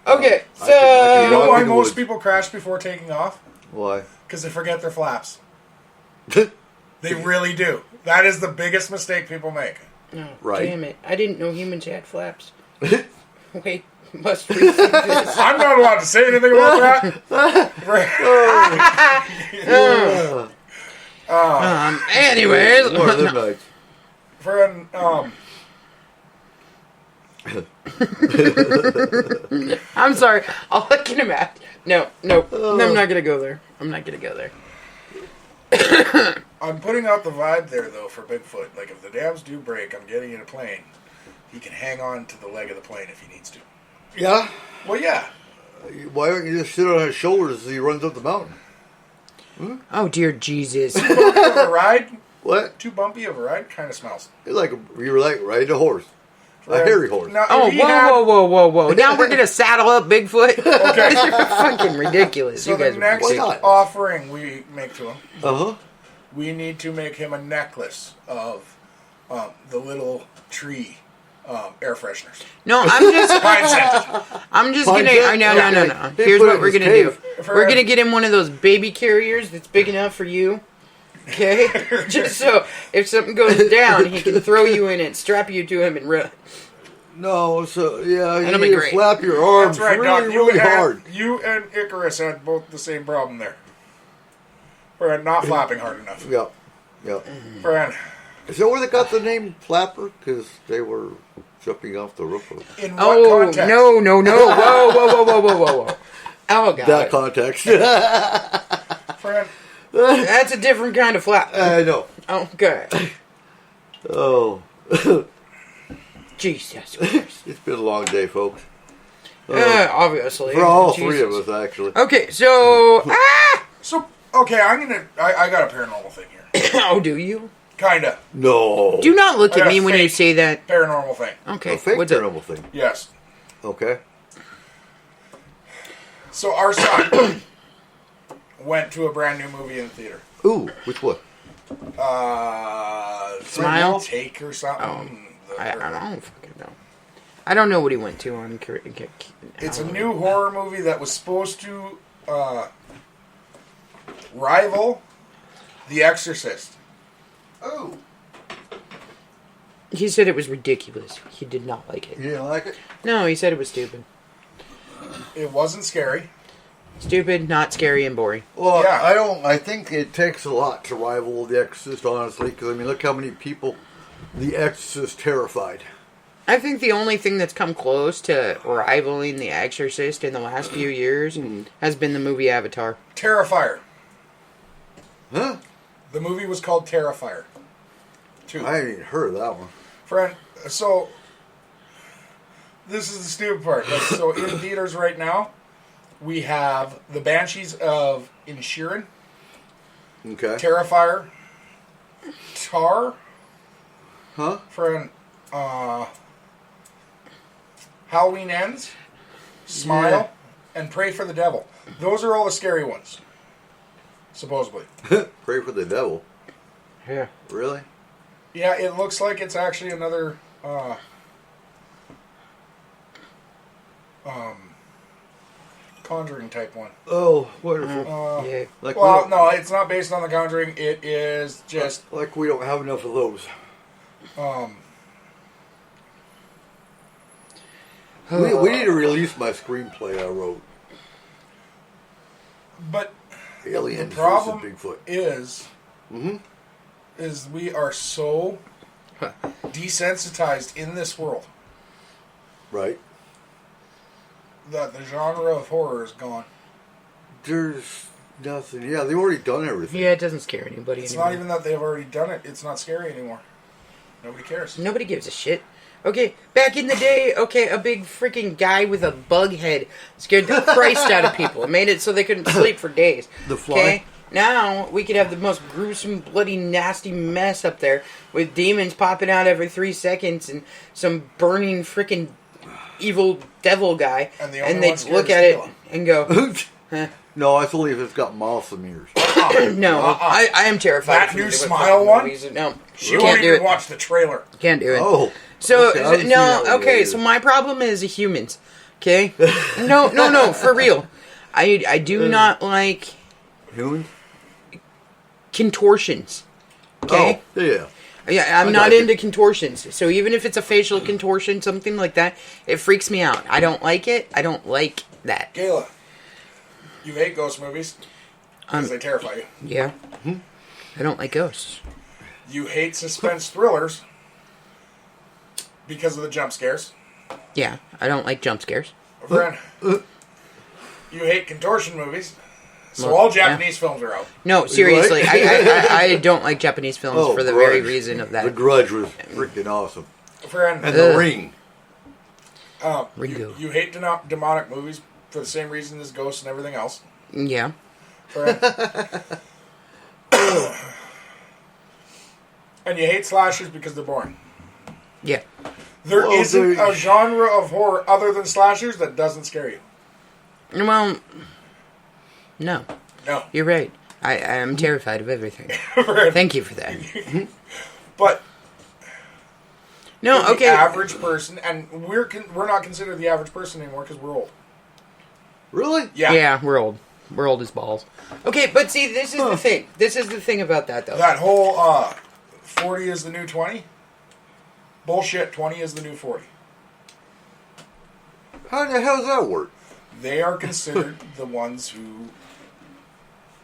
Okay, I so can You know walk why in the most woods. people crash before taking off? Why? Because they forget their flaps. They really do. That is the biggest mistake people make. Right. Damn it! I didn't know humans had flaps. Wait, must rethink this. I'm not allowed to say anything about that. Anyways, One of them nights. Friend, I'm sorry. I'll look at him at. No, I'm not gonna go there. I'm not gonna go there. I'm putting out the vibe there, though, for Bigfoot. Like, if the dams do break, I'm getting in a plane. He can hang on to the leg of the plane if he needs to. Yeah? Well, yeah. Why don't you just sit on his shoulders as he runs up the mountain? Oh dear Jesus! Too bumpy of a ride? What? Too bumpy of a ride? Kind of smells. You're like you were like riding a horse. A hairy horse. Now, Oh, if he had- whoa! Now we're gonna saddle up Bigfoot. Okay. You're fucking ridiculous. So You guys the are next Why ridiculous. not? offering we make to him, Uh-huh. we need to make him a necklace of the little tree air fresheners. No, I'm just. Pine scented. I'm just Pine gonna. scent? No. Yeah. He Here's put it what in we're his gonna do. cave. We're gonna get him one of those baby carriers that's big enough for you. Okay, just so if something goes down, he can throw you in it, strap you to him, and run. No, so yeah, you That'll be need to great. flap your arms That's right, really, Doc. really hard. You and Icarus had both the same problem there. We're not flapping hard enough. Yeah. Friend, Is that where they got the name Flapper? Because they were jumping off the roof of in what Oh context? no! Whoa! Oh god, that context. Friend, that's a different kind of flap. I know. Okay, Oh. Jesus Christ. It's been a long day, folks. Obviously, For all Jesus. three of us, actually. Okay, so so, okay, I got a paranormal thing here. oh, do you? Kinda. No. Do not look I at got me a when you fake say that. Paranormal thing. Okay, A fake what's it? paranormal thing. Yes. Okay. So our son went to a brand new movie in the theater. Ooh, which one? Smile? Take or something. I don't fucking know. I don't know what he went to on. It's a new horror movie that was supposed to rival The Exorcist. Oh. He said it was ridiculous. He did not like it. You didn't like it? No, he said it was stupid. It wasn't scary. Stupid, not scary, and boring. Well, Yeah. I think it takes a lot to rival The Exorcist, honestly, because, I mean, look how many people The Exorcist terrified. I think the only thing that's come close to rivaling The Exorcist in the last few years has been the movie Avatar. Terrifier. Huh? The movie was called Terrifier. 2. I haven't even heard of that one. Friend, so this is the stupid part. Like, so in theaters right now, we have The Banshees of Inisherin, Okay. Terrifier, Tar, Huh? friend, Halloween Ends, Smile, and Pray for the Devil. Those are all the scary ones, supposedly. Pray for the devil. Yeah. Really? Yeah, it looks like it's actually another Conjuring type one. Oh, wonderful. Yeah. Like Well, we don't, no, it's not based on The Conjuring. It is just like we don't have enough of those. We need to release my screenplay I wrote. But Aliens the problem versus Bigfoot. is we are so desensitized in this world Right? that the genre of horror is gone. There's nothing. Yeah, they've already done everything. Yeah, it doesn't scare anybody It's anymore. not even that they've already done it. It's not scary anymore. Nobody cares. Nobody gives a shit. Okay, back in the day, a big freaking guy with a bug head scared the Christ out of people. It made it so they couldn't sleep for days. The Fly? Okay? Now we could have the most gruesome, bloody, nasty mess up there with demons popping out every 3 seconds and some burning freaking evil devil guy. And the only And they'd one scared look is at it Kayla. and go, huh. No, that's only if it's got mouths and ears. No, I am terrified. That of new with Smile fucking one? movies. No, She can't won't do even it. watch the trailer. Can't do it. Oh. So okay, I haven't seen no, that one okay. yet. So my problem is humans. Okay, no, for real. I do not like Humans? contortions. Okay. Oh, yeah. Yeah, I'm I not got you. into contortions. So even if it's a facial contortion, something like that, it freaks me out. I don't like it. I don't like that. Kayla, you hate ghost movies because they terrify you. Yeah. I don't like ghosts. You hate suspense thrillers because of the jump scares. Yeah, I don't like jump scares. Friend, you hate contortion movies. So Well, all Japanese films are out. No, seriously, What? I don't like Japanese films Oh, for the very Grudge. reason of The that. Grudge was freaking awesome. Friend, And The Ugh. Ring. Ringo. you hate demonic movies for the same reason as ghosts and everything else. Yeah. Friend. And you hate slashers because they're boring. Yeah. There Well, isn't there- a genre of horror other than slashers that doesn't scare you. Well, no. No. You're right. I am terrified of everything. Friend. Thank you for that. But No, the okay. average person, and we're not considered the average person anymore because we're old. Really? Yeah, we're old. We're old as balls. Okay, but see, this is the thing. This is the thing about that, though. That whole 40 is the new 20? Bullshit, 20 is the new 40. How the hell does that work? They are considered the ones who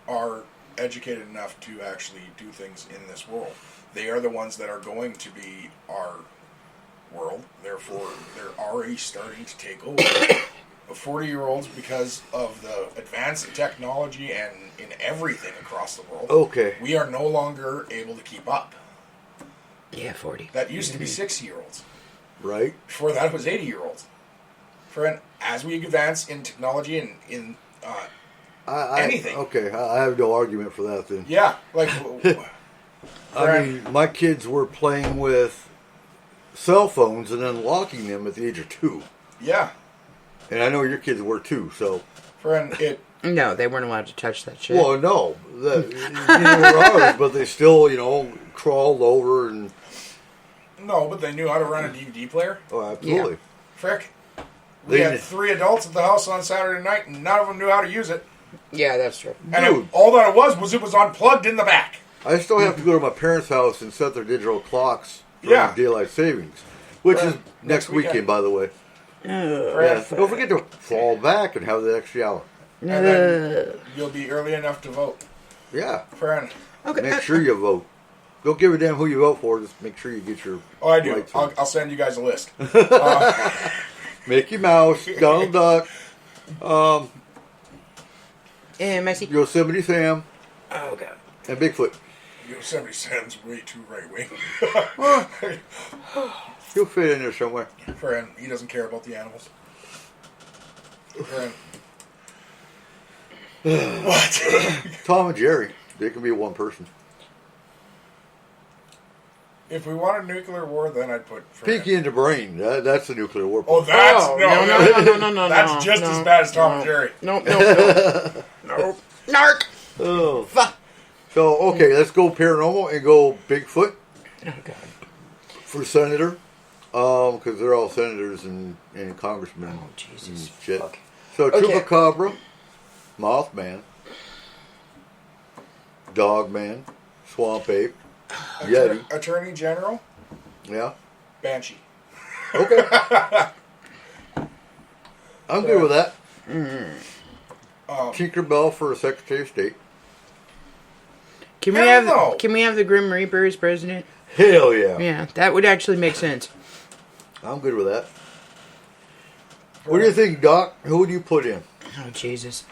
are educated enough to actually do things in this world. They are the ones that are going to be our world. Therefore, they're already starting to take over. 40-year-olds, because of the advance in technology and in everything across the world, Okay. we are no longer able to keep up. Yeah, 40. That used to be 60-year-olds. Right? Before that, it was 80-year-olds. Friend, as we advance in technology and in anything. Okay, I have no argument for that then. yeah, like I mean, my kids were playing with cell phones and unlocking them at the age of 2. yeah, And I know your kids were too, so. friend, it No, they weren't allowed to touch that shit. Well, no. Neither were ours, but they still, crawled over and. no, but they knew how to run a DVD player. Oh, absolutely. Frick, we They had did. 3 adults at the house on Saturday night, and none of them knew how to use it. Yeah, that's true. And Dude. all that it was unplugged in the back. I still have to go to my parents' house and set their digital clocks for Yeah. daylight savings, which is Right. next Next weekend, weekend. by the way. Friend, Yeah, so don't forget to fall back and have the extra hour. and then you'll be early enough to vote. Yeah, Friend, Okay. make sure you vote. Don't give a damn who you vote for. Just make sure you get your. oh, I do. rights in. I'll send you guys a list. Mickey Mouse, Donald Duck, And Messi. Yosemite Sam, Oh, God. and Bigfoot. Yosemite sounds way too right wing. He'll fit in there somewhere. Friend, he doesn't care about the animals. Friend. What? Tom and Jerry, they can be one person. If we want a nuclear war, then I'd put Friend. Pinky in the brain. That's the nuclear war. Oh, that's Oh, no. That's just as bad as Tom and Jerry. Nope. Nope. Narc. Oh. Fuck. So, okay, let's go paranormal and go Bigfoot Oh, God. for senator. Because they're all senators and congressmen Oh, Jesus. and shit. Fuck. So, Okay. Chupacabra, Mothman, Dogman, Swamp Ape, Yeti. Attorney General, Yeah. Banshee. Okay. I'm good with that. Tinkerbell for a Secretary of State. Can we Hell have no. Can we have the Grim Reaper as president? Hell yeah. Yeah, that would actually make sense. I'm good with that. What do you think, Doc? Who would you put in? Oh, Jesus.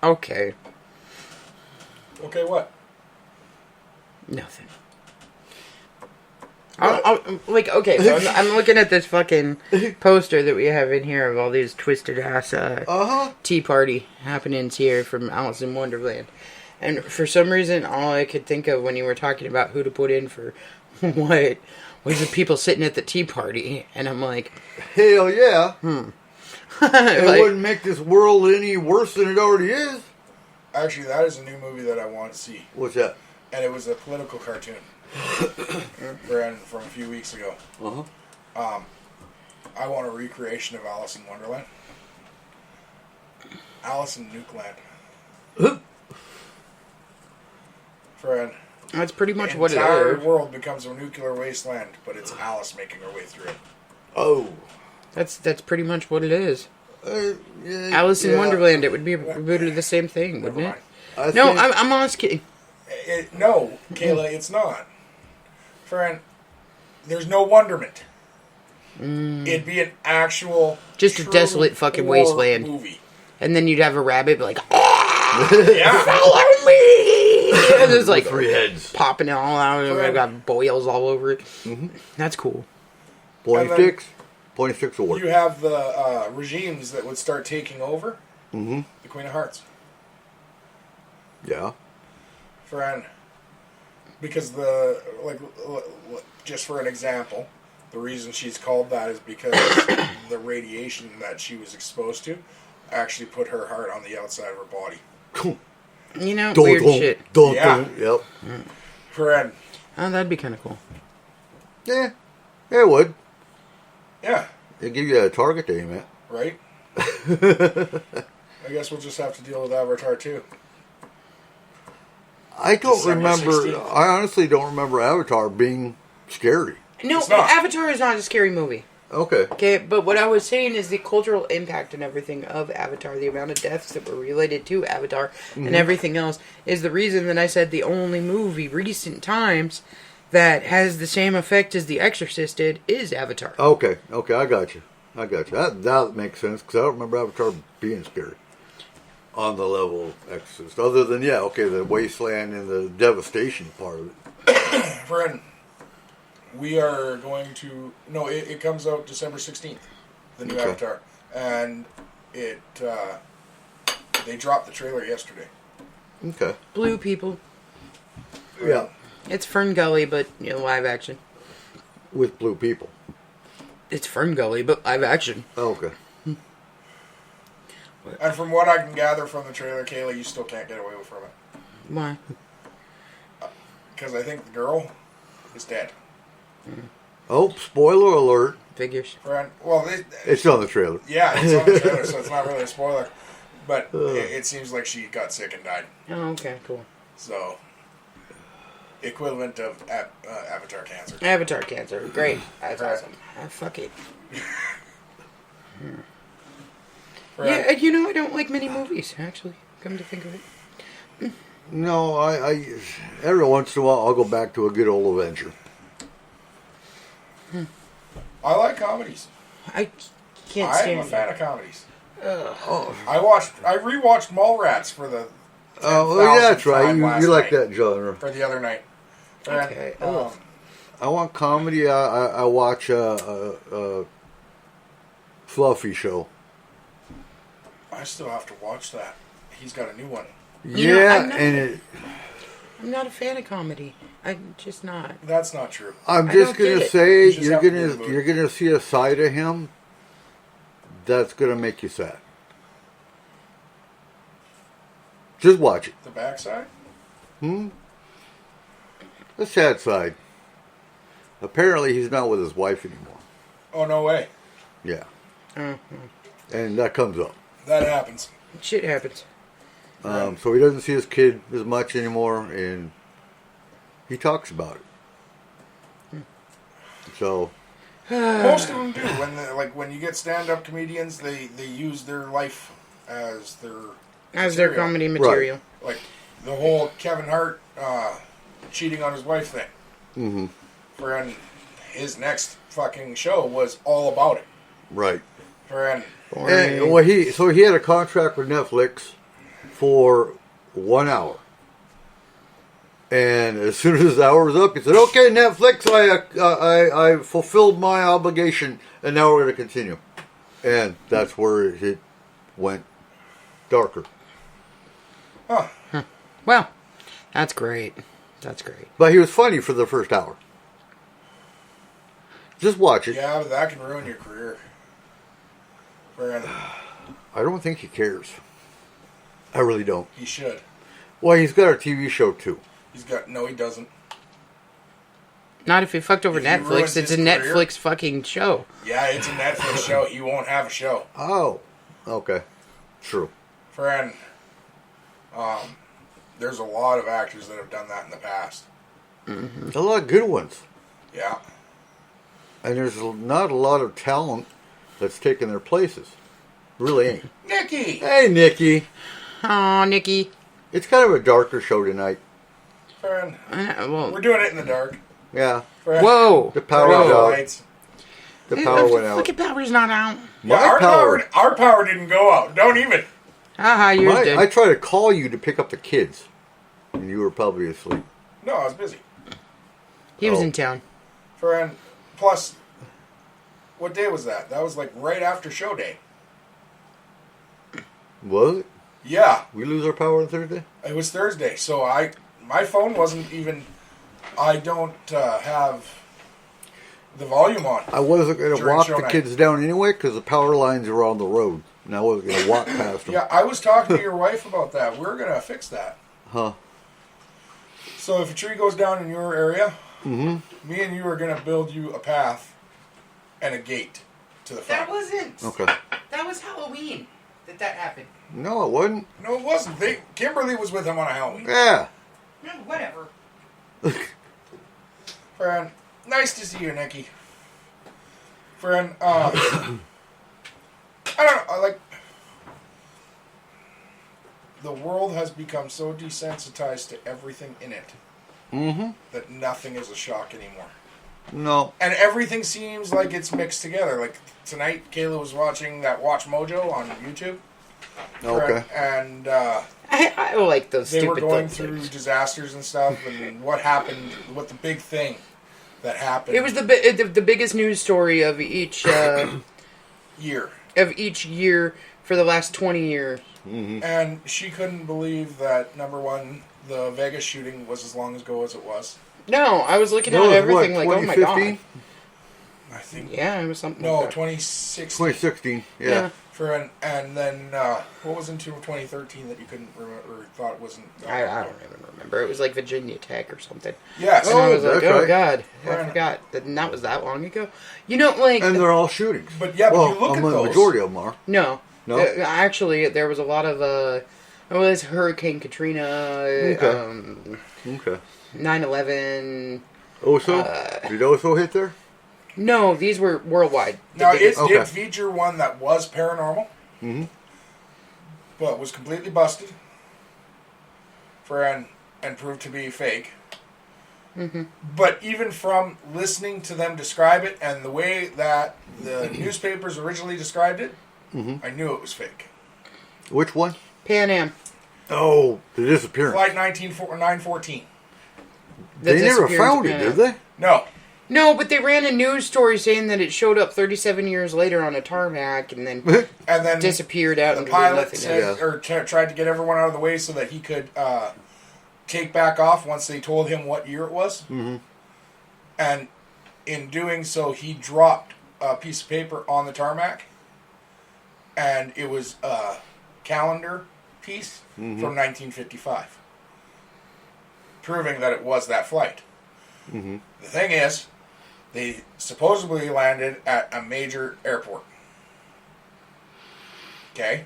Okay. Okay, what? Nothing. Like, okay, so I'm looking at this fucking poster that we have in here of all these twisted ass tea party happenings here from Alice in Wonderland. And for some reason, all I could think of when you were talking about who to put in for what was the people sitting at the tea party. And I'm like, Hell yeah. It like, wouldn't make this world any worse than it already is. Actually, that is a new movie that I want to see. What's that? And it was a political cartoon from a few weeks ago. I want a recreation of Alice in Wonderland. Alice in Nukeland. Friend. that's pretty much The what it entire is. world becomes a nuclear wasteland, but it's Alice making her way through it. Oh. That's pretty much what it is. Yeah, Alice in yeah. Wonderland, it would be a reboot of the same thing, wouldn't Never it? mind. I No, think- I'm honest kidding. No, Kayla, it's not. Friend, there's no wonderment. It'd be an actual... Just a true desolate fucking war wasteland. movie. And then you'd have a rabbit be like, Yeah. follow me! And there's like 3 heads. popping it all out, and Correct. I've got boils all over it. That's cool. Pointy And then- sticks. Pointy sticks will work. You have the regimes that would start taking over. The Queen of Hearts. Yeah. Friend. Because just for an example, the reason she's called that is because the radiation that she was exposed to actually put her heart on the outside of her body. You know, weird shit. Yeah. Yep. Friend. Oh, that'd be kind of cool. Yeah. Yeah, it would. Yeah. It'd give you a target to aim at. Right? I guess we'll just have to deal with Avatar too. I don't December remember. 16th. I honestly don't remember Avatar being scary. No, It's not. Avatar is not a scary movie. Okay. Okay, but what I was saying is the cultural impact and everything of Avatar, the amount of deaths that were related to Avatar and everything else, is the reason that I said the only movie recent times that has the same effect as The Exorcist did is Avatar. Okay. Okay. I got you. That makes sense because I don't remember Avatar being scary on the level of Exorcist. Other than the wasteland and the devastation part of it. Friend, we are going to... No, it comes out December 16th, the new Okay. Avatar. And they dropped the trailer yesterday. Okay. Blue people. Yeah. It's Fern Gully, but live action. With blue people. It's Fern Gully, but live action. Okay. And from what I can gather from the trailer, Kayla, you still can't get away from it. Why? Because I think the girl is dead. Oh, spoiler alert! Figures. Friend, well, It's on the trailer. yeah, it's on the trailer, so it's not really a spoiler. But it seems like she got sick and died. Oh, okay, cool. So, equivalent of Avatar cancer. Avatar cancer. Great. That's Right. awesome. Fuck it. Friend, Yeah, I don't like many movies, actually. Come to think of it. No, I every once in a while I'll go back to a good old adventure. I like comedies. I can't I am stand a fan of comedies. Oh, I rewatched Mallrats for the yeah, that's 10,000th right. time You last like night. that genre. For the other night. Friend, Okay. I want comedy. I watch a Fluffy show. I still have to watch that. He's got a new one. You know, Yeah, I'm not- and I'm not a fan of comedy. I'm just not. That's not true. I'm I just don't get gonna it. say You just have to be in the mood. you're gonna see a side of him that's gonna make you sad. Just watch it. The backside? The sad side. Apparently, he's not with his wife anymore. Oh, no way. Yeah, Mm-hmm. and that comes up. That happens. Shit happens. So he doesn't see his kid as much anymore, and he talks about it. So, Most of them do. When you get stand-up comedians, they use their life as their material. comedy material. Like the whole Kevin Hart cheating on his wife thing. mm-hmm. Friend, his next fucking show was all about it. Right. Friend, And, well, he had a contract with Netflix for 1 hour, And as soon as his hour was up, he said, "Okay, Netflix, I fulfilled my obligation, and now we're going to continue." And that's where it went darker. Huh. Well, that's great. That's great. But he was funny for the first hour. Just watch it. Yeah, but that can ruin your career. Friend, I don't think he cares. I really don't. he should. Well, he's got a TV show too. No, he doesn't. Not if he fucked over If he Netflix. ruins It's his a career- Netflix fucking show. Yeah, it's a Netflix show. He won't have a show. Oh, okay, true. Friend, there's a lot of actors that have done that in the past. A lot of good ones, Yeah. and there's not a lot of talent that's taken their places. Really ain't. Nikki! Hey, Nikki. Aw, Nikki. It's kind of a darker show tonight. Friend, Well, we're doing it in the dark. Yeah, Friend. whoa. the power Turn off was the out. lights. The power went out. Fucking power's not out. My Yeah, power. our power didn't go out. Don't even. Haha, yours did. I tried to call you to pick up the kids, and you were probably asleep. No, I was busy. He was Oh. in town. Friend, plus, what day was that? That was like right after show day. Was it? Yeah, We lose our power on Thursday? it was Thursday. So my phone wasn't even. I don't have the volume on. I wasn't going to During walk show the night. kids down anyway because the power lines are on the road. And I wasn't going to walk past them. Yeah, I was talking to your wife about that. We're gonna fix that. Huh. So if a tree goes down in your area, me and you are gonna build you a path and a gate to the front. wasn't. Okay. That was Halloween that happened. No, it wasn't. No, it wasn't. Kimberly was with him on a Halloween. Yeah. No, whatever. Friend, nice to see you, Nikki. Friend, I don't know, like, the world has become so desensitized to everything in it that nothing is a shock anymore. No. And everything seems like it's mixed together. Like, tonight, Kayla was watching that Watch Mojo on YouTube. Okay. And I like those they stupid were going things. through disasters and stuff, and what happened, what the big thing that happened. It was the biggest news story of each year. year for the last 20 years. And she couldn't believe that, number one, the Vegas shooting was as long ago as it was. No, I was looking That at was everything what, like, oh my god. 2015? I think. Yeah, it was something No, like that. 2016. 2016. Yeah. Yeah. And then, what was into 2013 that you couldn't remember or thought wasn't. I don't even remember. It was like Virginia Tech or something. Yes. And I was like, that's oh right. god, I Right. forgot that was that long ago. You know, like And they're all shootings. But yeah, but well, you look at the those. majority of them are. no, No? actually, there was a lot of it was Hurricane Katrina, Okay. 9/11. Oso? Did Oso hit there? No, these were worldwide. The Now, it biggest- Okay. did feature one that was paranormal, but was completely busted and proved to be fake. But even from listening to them describe it and the way that the newspapers originally described it, I knew it was fake. Which one? Pan Am. Oh, the disappearance. Flight 914. The They never disappearance found of it, Pan did Am. they? No. No, but they ran a news story saying that it showed up 37 years later on a tarmac and then And then disappeared out the into pilot nothing. said, Yeah. or tried to get everyone out of the way so that he could take back off once they told him what year it was. And in doing so, he dropped a piece of paper on the tarmac, and it was a calendar piece from 1955, proving that it was that flight. The thing is, they supposedly landed at a major airport. Okay?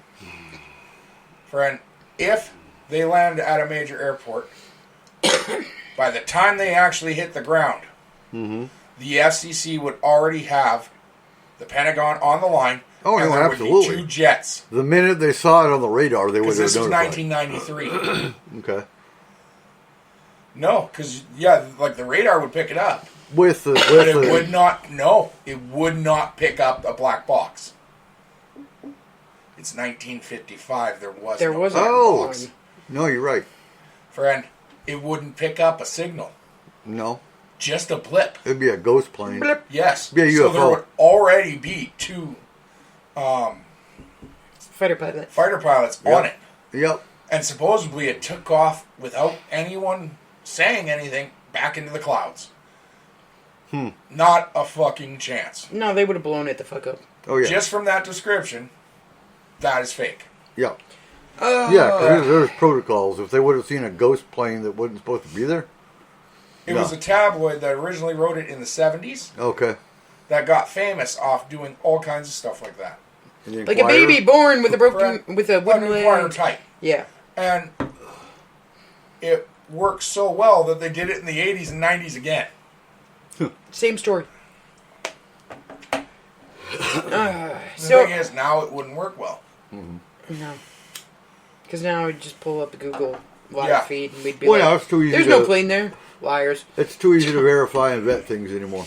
Friend, if they land at a major airport, by the time they actually hit the ground, the FCC would already have the Pentagon on the line. Oh, and no, there absolutely. would be 2 jets. The minute they saw it on the radar, they would Because have this is notified. 1993. Okay. No, because, like the radar would pick it up. With the... But it would not, it would not pick up a black box. It's 1955. There was There no was black Oh. box. No, you're right. Friend, it wouldn't pick up a signal. No. Just a blip. It'd be a ghost plane. Blip. Yes. Be a So UFO. there would already be 2 Fighter pilot. fighter pilots Yep. on it. Yep. And supposedly it took off without anyone saying anything back into the clouds. Not a fucking chance. No, they would have blown it the fuck up. Oh, yeah. Just from that description, that is fake. Yeah. Yeah, because there's protocols. If they would have seen a ghost plane that wasn't supposed to be there. It No. was a tabloid that originally wrote it in the 70s Okay. that got famous off doing all kinds of stuff like that. And the Like a Inquirer- baby born with a broken, Right. with a wooden Inquirer leg. type. Yeah. And it worked so well that they did it in the 80s and 90s again. Same story. The So thing is, now it wouldn't work well. no, because now we just pull up the Google live Yeah. feed and we'd be Well, like, yeah, it's too easy "There's to- no plane there, liars." It's too easy to verify and vet things anymore.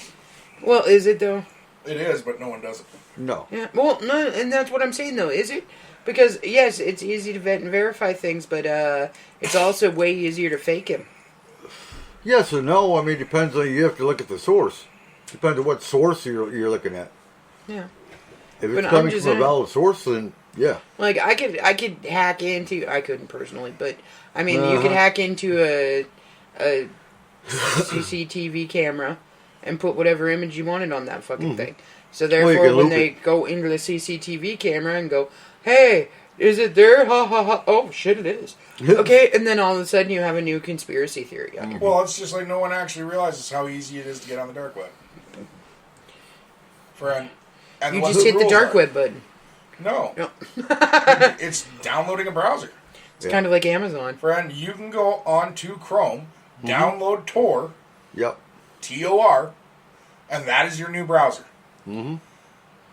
Well, is it though? It is, but no one does it. No. Yeah. Well, no, and that's what I'm saying though. Is it? Because yes, it's easy to vet and verify things, but it's also way easier to fake them. Yes and no. I mean, it depends on, you have to look at the source. Depends on what source you're looking at. Yeah. If But it's I'm coming just from a saying- valid source, then yeah. Like I could hack into. I couldn't personally, but I mean, you could hack into a CCTV camera and put whatever image you wanted on that fucking thing. So you therefore, can when loop they it. go into the CCTV camera and go, "Hey, is it there? Ha ha ha! Oh shit, it is." Okay, and then all of a sudden you have a new conspiracy theory. Well, it's just like no one actually realizes how easy it is to get on the dark web. And You what just hit the rules dark are. web button. No. No. It's downloading a browser. It's kind of like Amazon. Friend, you can go onto Chrome, download Tor, Yep. T-O-R, and that is your new browser.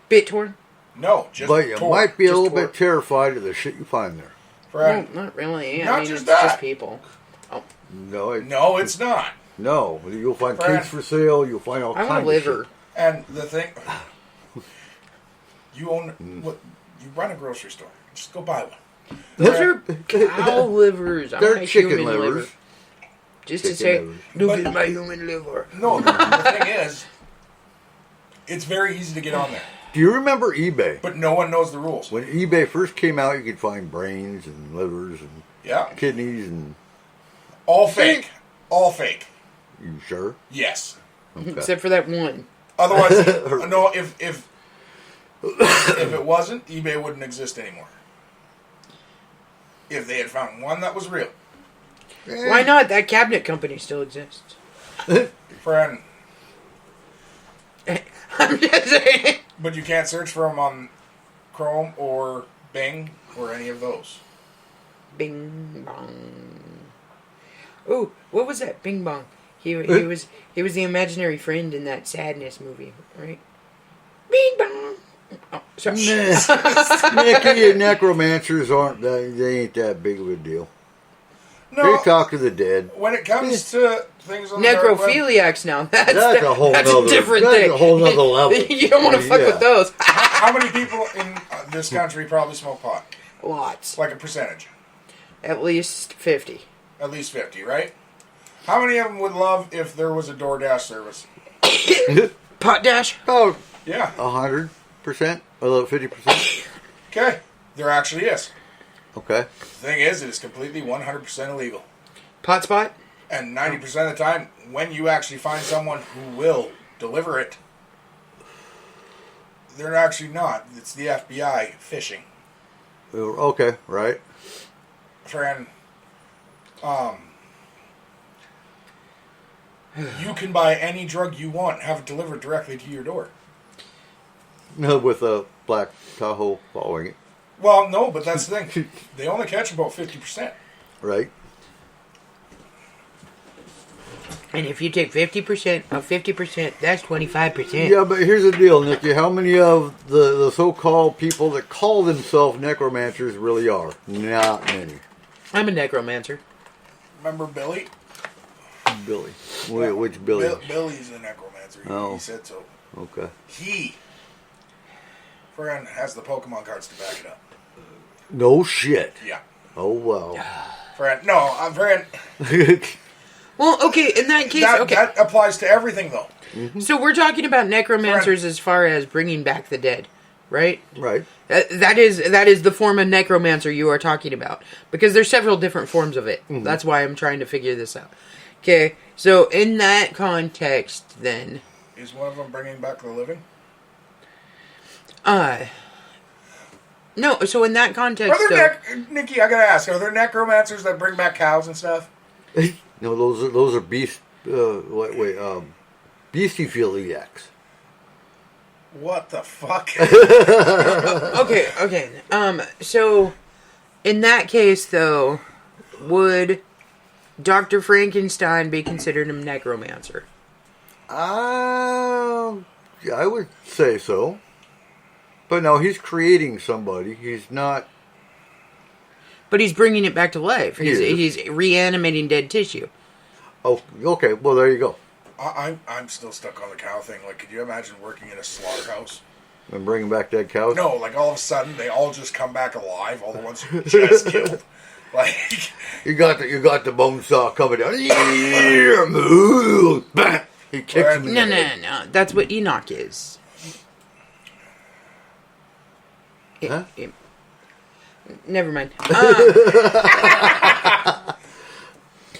BitTorrent? No, just But you Tor. might be a Just little Tor. bit terrified of the shit you find there. Friend, No, not really. Not I mean, just it's that. just people. No, no, it's not. no. You'll find Brad. kids for sale. You'll find all I kinds want a of liver. shit. And the thing, you own what? You run a grocery store. Just go buy one. Those are cow livers. I They're want a chicken human livers. liver. Just to Chicken say, livers. look But- at my human liver. No, the thing is, it's very easy to get on there, Do you remember eBay? but no one knows the rules. When eBay first came out, you could find brains and livers and Yeah, kidneys and... all fake, all fake. You sure? Yes. Okay. Except for that one. Otherwise, no. If it wasn't, eBay wouldn't exist anymore. If they had found one that was real, Why not? That cabinet company still exists. friend. I'm just saying. But you can't search for them on Chrome or Bing or any of those. Bing bong. Ooh, what was that? Bing bong. He was the imaginary friend in that Sadness movie, right? Bing bong. Oh, sorry. Nicky, necromancers aren't that, they ain't that big of a deal. No, They talk to the dead. when it comes to things on the dark web, Necrophiliacs now. That's That's a whole that's nother- a different that's thing. a whole nother level. You don't want to fuck Yeah. with those. how many people in this country probably smoke pot? Lots. Like a percentage. At least 50. At least 50, right? How many of them would love if there was a DoorDash service? Pot dash? About Yeah. 100%, or 50%. Okay. There actually is. Okay. The thing is, it is completely 100% illegal. Pot spot? And 90% of the time, when you actually find someone who will deliver it, they're actually not. It's the FBI fishing. Okay, right. Friend, you can buy any drug you want and have it delivered directly to your door. With a black Tahoe following it, Well, no, but that's the thing. They only catch about 50%. right? And if you take 50% of 50%, that's 25%. Yeah, but here's the deal, Nicky. How many of the so-called people that call themselves necromancers really are? Not many. I'm a necromancer. Remember Billy? Billy. Which Billy? Billy's a necromancer. Oh. He said so. Okay. He, friend, has the Pokemon cards to back it up. No shit. Yeah. Oh, wow. Friend, no, I'm friend. Well, okay, in that case, That, okay. that applies to everything, though. So we're talking about necromancers as far as bringing back the dead, right? Right. That is the form of necromancer you are talking about, because there's several different forms of it. That's why I'm trying to figure this out. Okay, so in that context, then, Is one of them bringing back the living? no. So in that context, Are there Nikki, I gotta ask, are there necromancers that bring back cows and stuff? No, those are beastie-philiacs. What the fuck? okay. So in that case, though, would Dr. Frankenstein be considered a necromancer? I would say so. But no, he's creating somebody. He's not. But he's bringing it back to life. He is. He's reanimating dead tissue. Oh, okay. Well, there you go. I'm still stuck on the cow thing. Like, could you imagine working in a slaughterhouse? And bringing back dead cows. No, like all of a sudden they all just come back alive. All the ones who just killed. Like, You got the bone saw coming down. He kicks him in the head. No. That's what Enoch is. Huh? Never mind.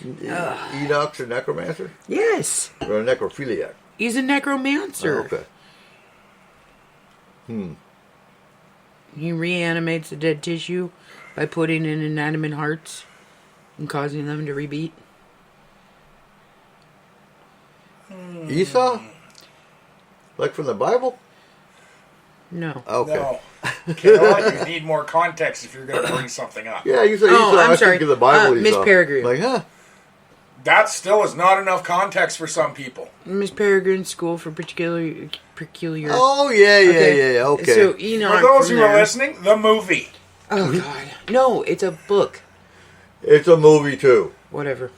Enoch's a necromancer Yes. or a necrophiliac. He's a necromancer. Oh, okay. He reanimates the dead tissue by putting in inanimate hearts and causing them to rebeat. Esau? Like from the Bible? No. Okay. no. Kayla, you need more context if you're going to bring something up. Yeah, you said Oh, Esau. I'm I sorry. think of the Bible. Miss Esau. Peregrine. Like, huh? That still is not enough context for some people. Miss Peregrine's School for Peculiar. Oh, yeah. Okay. So Enoch. For those from who are there- listening, the movie. Oh God, no! It's a book. It's a movie, too. Whatever.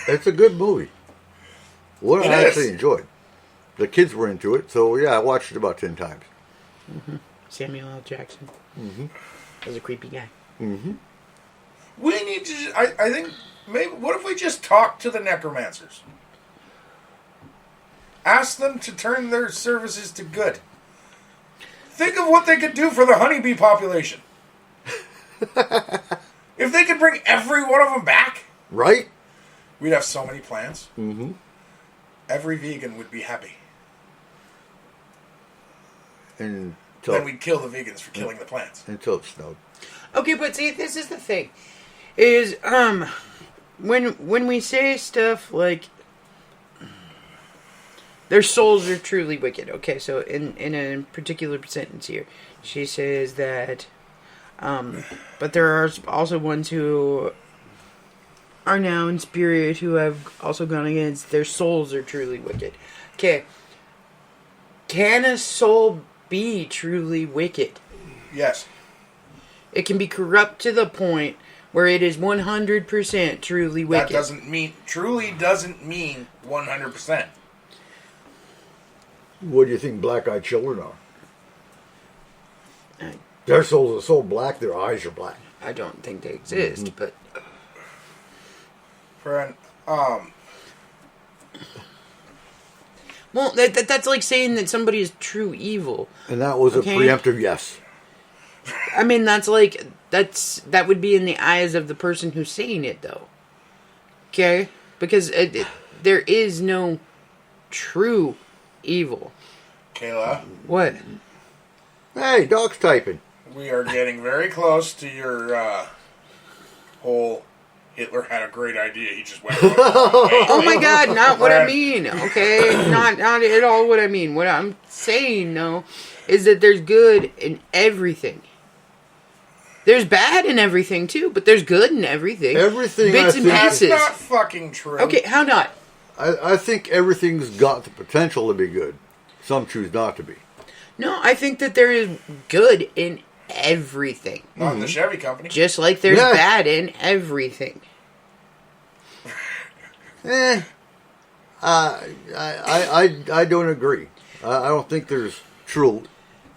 It's a good movie. What It I is. actually enjoyed. The kids were into it, so yeah, I watched it about 10 times. Samuel L. Jackson. Was a creepy guy. We need to. I think maybe. What if we just talk to the necromancers? Ask them to turn their services to good. Think of what they could do for the honeybee population. If they could bring every one of them back, Right? we'd have so many plants. Every vegan would be happy. Until Then we'd kill the vegans for killing the plants. it snowed. Okay, but see, this is the thing. Is when we say stuff like their souls are truly wicked. Okay, so in a particular sentence here, she says that, but there are also ones who are now in spirit who have also gone against their souls are truly wicked. Okay, can a soul be truly wicked? Yes. It can be corrupt to the point where it is 100% truly wicked. That truly doesn't mean 100%. What do you think black-eyed children are? I- Their souls are so black, their eyes are black. I don't think they exist, but Friend, well, that's like saying that somebody is true evil. And that was Okay. a preemptive yes. I mean, that would be in the eyes of the person who's saying it, though. Okay, because there is no true evil. Kayla, What? Hey, dog's typing. we are getting very close to your whole Hitler had a great idea. He just went. Oh my God! Not what I Friend. mean. Okay, not at all what I mean. What I'm saying, though, is that there's good in everything. There's bad in everything too, but there's good in everything. Everything, bits I and think- That's pieces. not fucking true. Okay, how not? I think everything's got the potential to be good. Some choose not to be. No, I think that there is good in everything, Not in the Chevy company. just like there's Yeah. bad in everything. I don't agree. I don't think there's true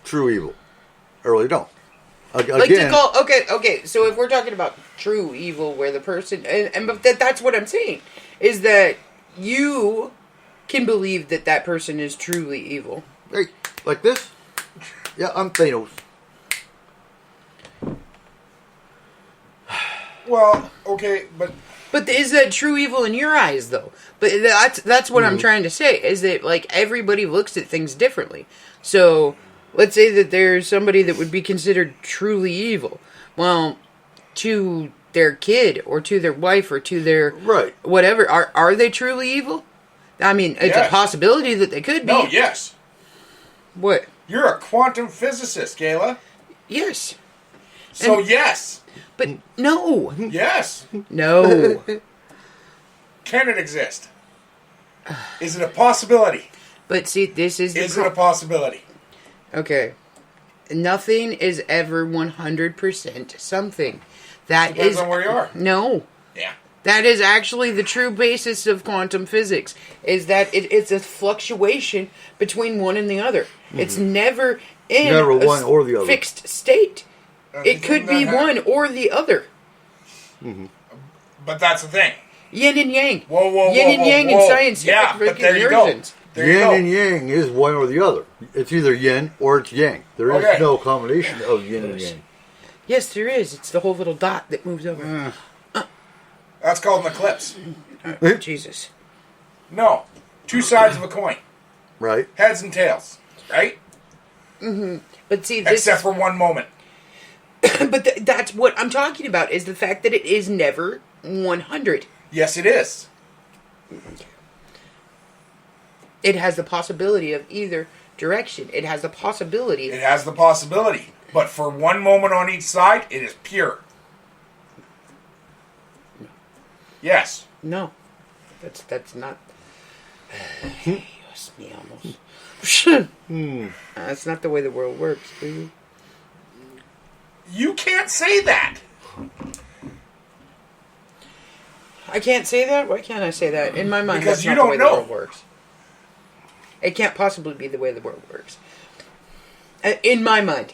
evil. I really don't. Again, Like to call, okay. So if we're talking about true evil, where the person, but that's what I'm saying, is that you can believe that that person is truly evil. hey, like this. Yeah, I'm Thanos. Well, okay, But is that true evil in your eyes, though? But that's what I'm trying to say, is that, like, everybody looks at things differently. So, let's say that there's somebody that would be considered truly evil. Well, to their kid, or to their wife, or to their... Right. Whatever. Are they truly evil? I mean, it's a Yes. possibility that they could be. no, yes. What? You're a quantum physicist, Kayla. Yes. So, And- yes. But no. Yes. No. Can it exist? Is it a possibility? But see, this is the Is it a possibility? Okay. Nothing is ever 100% something. That Depends is on where you are. No. Yeah. That is actually the true basis of quantum physics, is that it's a fluctuation between one and the other. It's never in Never a one or the other. fixed state. It could be That one or the other. But that's the thing. Yin and yang. Whoa, whoa, Yin whoa, and whoa, yang whoa. in scientific Yeah, but there you go. versions. There you Yin go. and yang is one or the other. It's either yin or it's yang. There is Okay. no combination of yin and yang. Yes, there is. It's the whole little dot that moves over. That's called an eclipse. Jesus. No. Two sides of a coin. Right? Heads and tails. Right? But see, this Except for one moment. but that's what I'm talking about, is the fact that it is never 100. Yes, it is. It has the possibility of either direction. It has the possibility. It has the possibility. But for one moment on each side, it is pure. Yes. No. That's not. Yes, me almost. That's not the way the world works, dude. You can't say that. I can't say that? Why can't I say that? In my mind, Because that's you not the don't way know. the world works. It can't possibly be the way the world works. In my mind.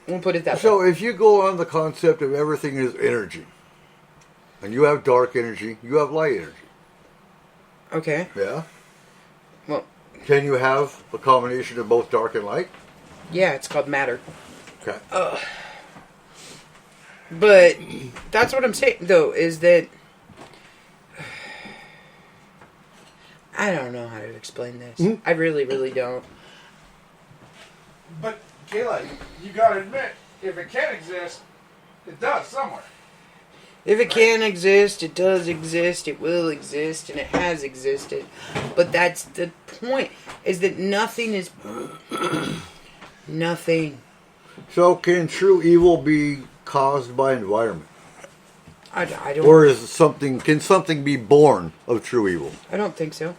We'll put it that So way. if you go on the concept of everything is energy, and you have dark energy, you have light energy. Okay. Yeah? Well, Can you have a combination of both dark and light? yeah, it's called matter. Okay. But that's what I'm saying, though, is that I don't know how to explain this. I really, really don't. But, Kayla, you gotta admit, if it can exist, it does somewhere. If it can exist, it does exist, it will exist, and it has existed. But that's the point, is that nothing is... nothing. So can true evil be caused by environment? I don't... Or can something be born of true evil? I don't think so.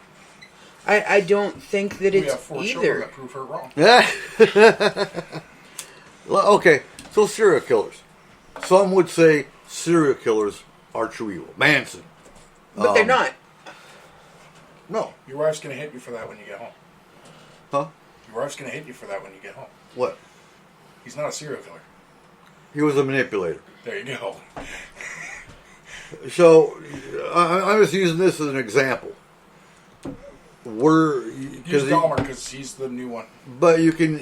I don't think that We it's have 4 children either. that prove her wrong. Yeah. Okay, so serial killers. Some would say serial killers are true evil. Manson. But they're not. No. Your wife's gonna hit you for that when you get home. Huh? Your wife's gonna hit you for that when you get home. What? He's not a serial killer. He was a manipulator. There you go. So I'm just using this as an example. Use Dahmer because he's the new one. But you can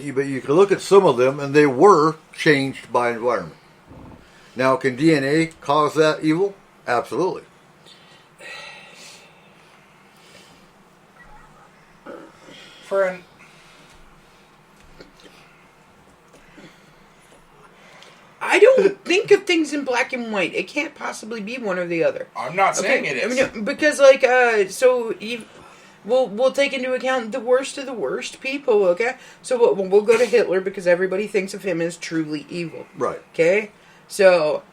look at some of them, and they were changed by environment. Now, can DNA cause that evil? Absolutely. Friend, I don't think of things in black and white. It can't possibly be one or the other. I'm not saying it I is. mean, because like we'll take into account the worst of the worst people. Okay, so we'll go to Hitler because everybody thinks of him as truly evil. Right. Okay, so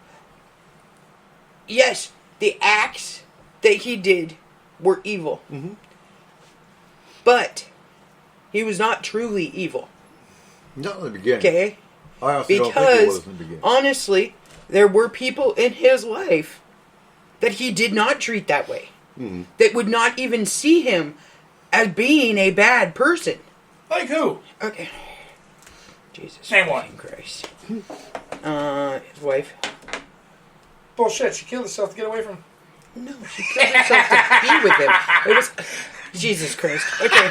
yes, the acts that he did were evil, but he was not truly evil. Not in the beginning. Okay. I honestly don't think it was Because, in the beginning. honestly, there were people in his life that he did not treat that way. That would not even see him as being a bad person. Like who? Okay. Jesus Name one. fucking Christ. His wife. Bullshit. She killed herself to get away from him. No, she killed herself to be with him. It was Jesus Christ. Okay.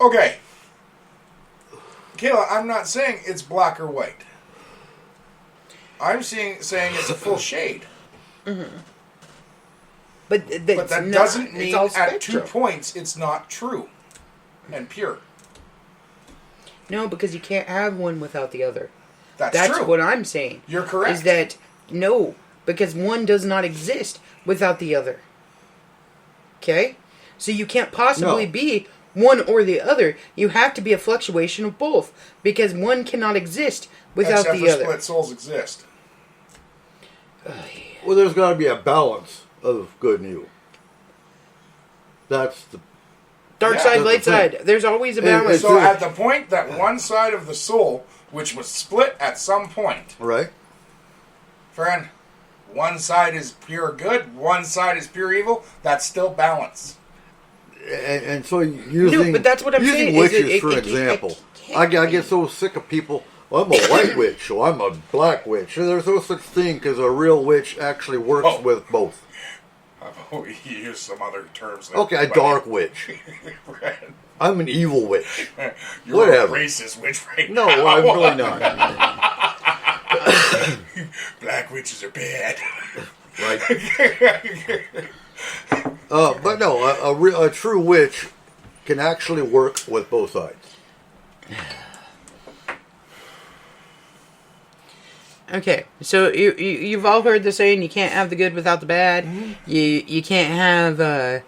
Okay. Kayla, I'm not saying it's black or white. I'm saying it's a full shade. But But that doesn't mean at 2 points it's not true and pure. No, because you can't have one without the other. That's true. What I'm saying. You're correct. Is that no, because one does not exist without the other. Okay? So you can't possibly No. be one or the other. You have to be a fluctuation of both, because one cannot exist without Except the for other. split souls exist. Well, there's got to be a balance of good and evil. That's the Dark Yeah, side, that's light the thing. side. There's always a And- balance. So at the point that one side of the soul, which was split at some point, right. friend, one side is pure good, one side is pure evil, that's still balance. And so using No, but that's what I'm using saying, is witches it for can't example, be. I get so sick of people. Well, I'm a white witch, so I'm a black witch. There's no such thing because a real witch actually works Oh. with both. We use some other terms. There, Okay, a but- dark witch. Friend, I'm an evil witch. you're Whatever. a racist witch right No, now. I'm really not. Black witches are bad. Right. But no, a true witch can actually work with both sides. Okay, so you've all heard the saying, you can't have the good without the bad. You can't have No,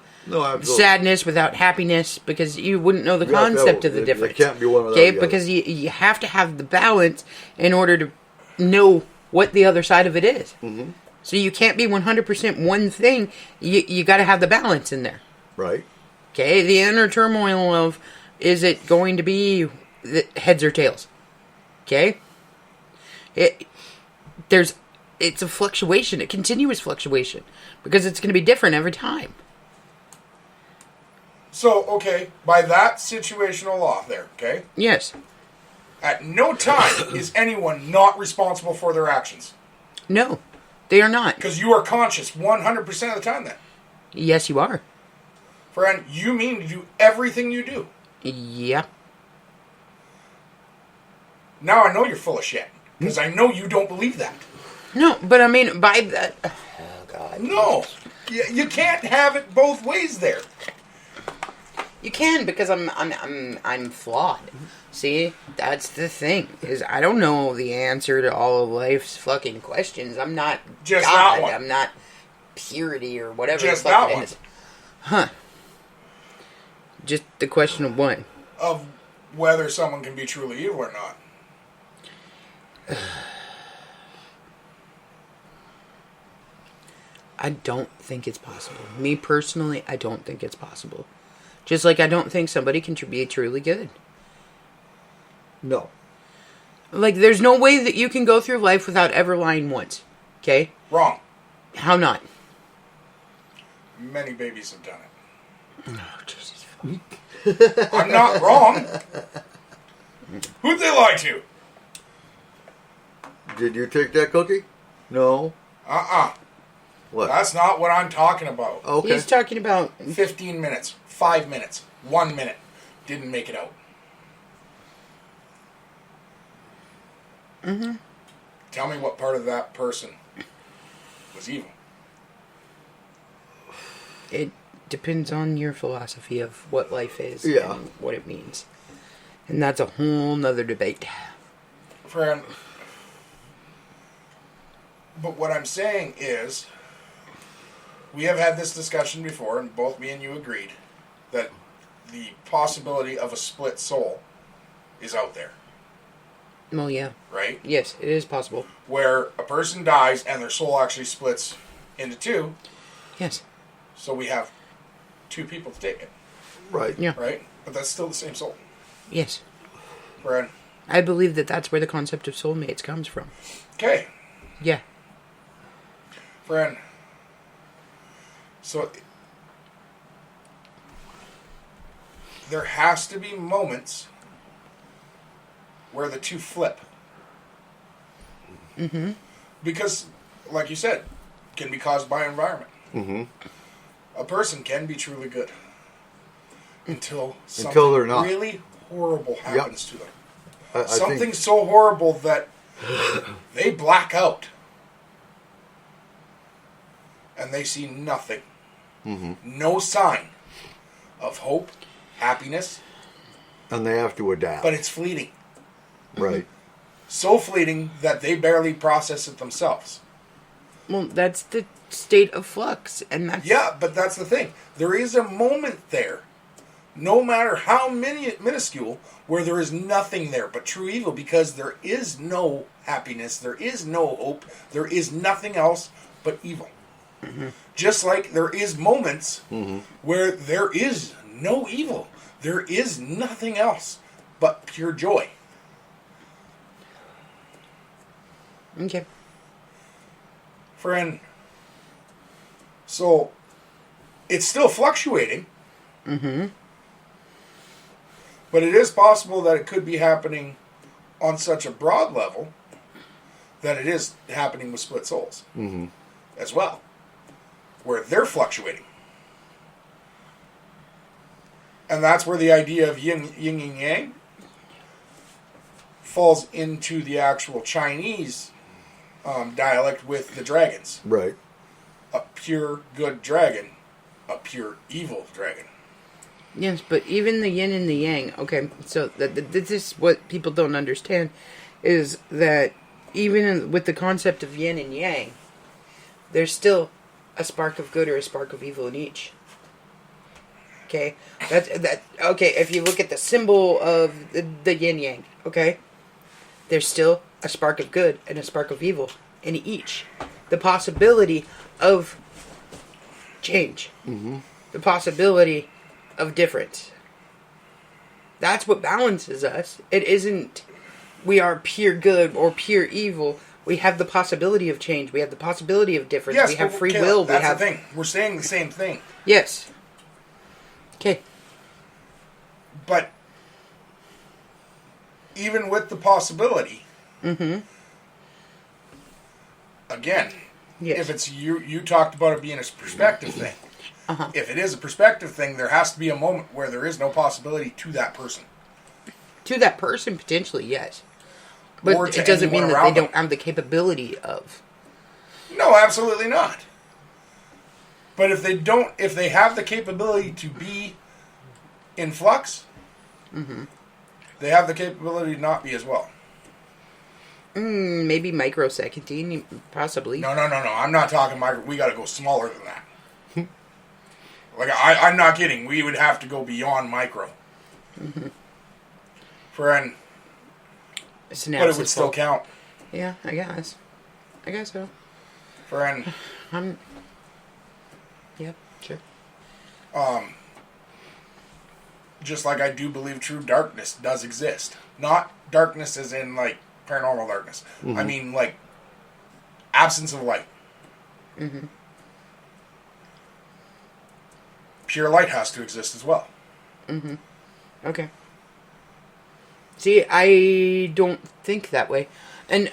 absolutely. sadness without happiness, because you wouldn't know the Yeah, concept no, of the it difference. can't be one without okay, the other. because you have to have the balance in order to know what the other side of it is. Mm-hmm. So you can't be 100% one thing. You got to have the balance in there. Right. Okay, the inner turmoil of, is it going to be the heads or tails? Okay, it's a fluctuation, a continuous fluctuation, because it's going to be different every time. So, okay, by that situational law there, okay? Yes. At no time is anyone not responsible for their actions. No, they are not. Because you are conscious 100% of the time then. Yes, you are. Friend, you mean to do everything you do. Yeah. Now I know you're full of shit. Because I know you don't believe that. No, but I mean, by that. Oh God. No. You can't have it both ways there. You can, because I'm flawed. See, that's the thing, is I don't know the answer to all of life's fucking questions. I'm not Just God. that one. I'm not purity or whatever Just the fuck that it one. is. Huh. Just the question of what? Of whether someone can be truly evil or not. I don't think it's possible. Me personally, I don't think it's possible. Just like I don't think somebody can be truly good. No. Like, there's no way that you can go through life without ever lying once. Okay? Wrong. How not? Many babies have done it. Oh, Jesus. I'm not wrong. Who'd they lie to? Did you take that cookie? No. What? That's not what I'm talking about. Okay. He's talking about... 15 minutes, 5 minutes, 1 minute. Didn't make it out. Mm-hmm. Tell me what part of that person was evil. It depends on your philosophy of what life is Yeah. and what it means. And that's a whole nother debate. Friend. But what I'm saying is, we have had this discussion before, and both me and you agreed that the possibility of a split soul is out there, Well, yeah. right? Yes, it is possible. Where a person dies and their soul actually splits into two, Yes. so we have two people to take it, Right. Yeah. right? But that's still the same soul. Yes. Friend. I believe that that's where the concept of soulmates comes from. Okay. Yeah. Friend. So, there has to be moments where the two flip. Mm-hmm. Because, like you said, can be caused by environment. Mm-hmm. A person can be truly good until something they're not. really horrible happens to them. I Something think, so horrible that they black out. And they see nothing. Mm-hmm. No sign of hope, happiness, and they have to adapt. but it's fleeting. Right. So fleeting that they barely process it themselves. Well, that's the state of flux, and that's Yeah, but that's the thing. There is a moment there, no matter how minuscule, where there is nothing there but true evil, because there is no happiness, there is no hope, there is nothing else but evil. Mm-hmm. Just like there is moments where there is no evil, there is nothing else but pure joy. Okay. Friend, so it's still fluctuating. Mm-hmm. But it is possible that it could be happening on such a broad level that it is happening with split souls as well, where they're fluctuating. And that's where the idea of yin and yang falls into the actual Chinese dialect with the dragons. Right. A pure good dragon, a pure evil dragon. Yes, but even the yin and the yang, okay, so this is what people don't understand, is that even with the concept of yin and yang, there's still a spark of good or a spark of evil in each. Okay? Okay, if you look at the symbol of the yin yang, okay, there's still a spark of good and a spark of evil in each. The possibility of change. Mm-hmm. The possibility of difference. That's what balances us. It isn't we are pure good or pure evil. We have the possibility of change. We have the possibility of difference. Yes, we have but free Kayla, will. That's the thing. We're saying the same thing. Yes. Okay. But even with the possibility, again, Yes. if it's you talked about it being a perspective thing. If it is a perspective thing, there has to be a moment where there is no possibility to that person. To that person, potentially, yes. But Or to it doesn't mean anyone that they around them. don't have the capability of. No, absolutely not. But if they have the capability to be in flux, they have the capability to not be as well. Maybe microseconding, possibly. No. I'm not talking micro. We got to go smaller than that. Like, I'm not kidding. We would have to go beyond micro. Friend, Synapses but it would still fault. count. Yeah, I guess. I guess so. Friend, Yep, sure. just like I do believe true darkness does exist. Not darkness as in, like, paranormal darkness. I mean, like, absence of light. Pure light has to exist as well. Okay. See, I don't think that way. And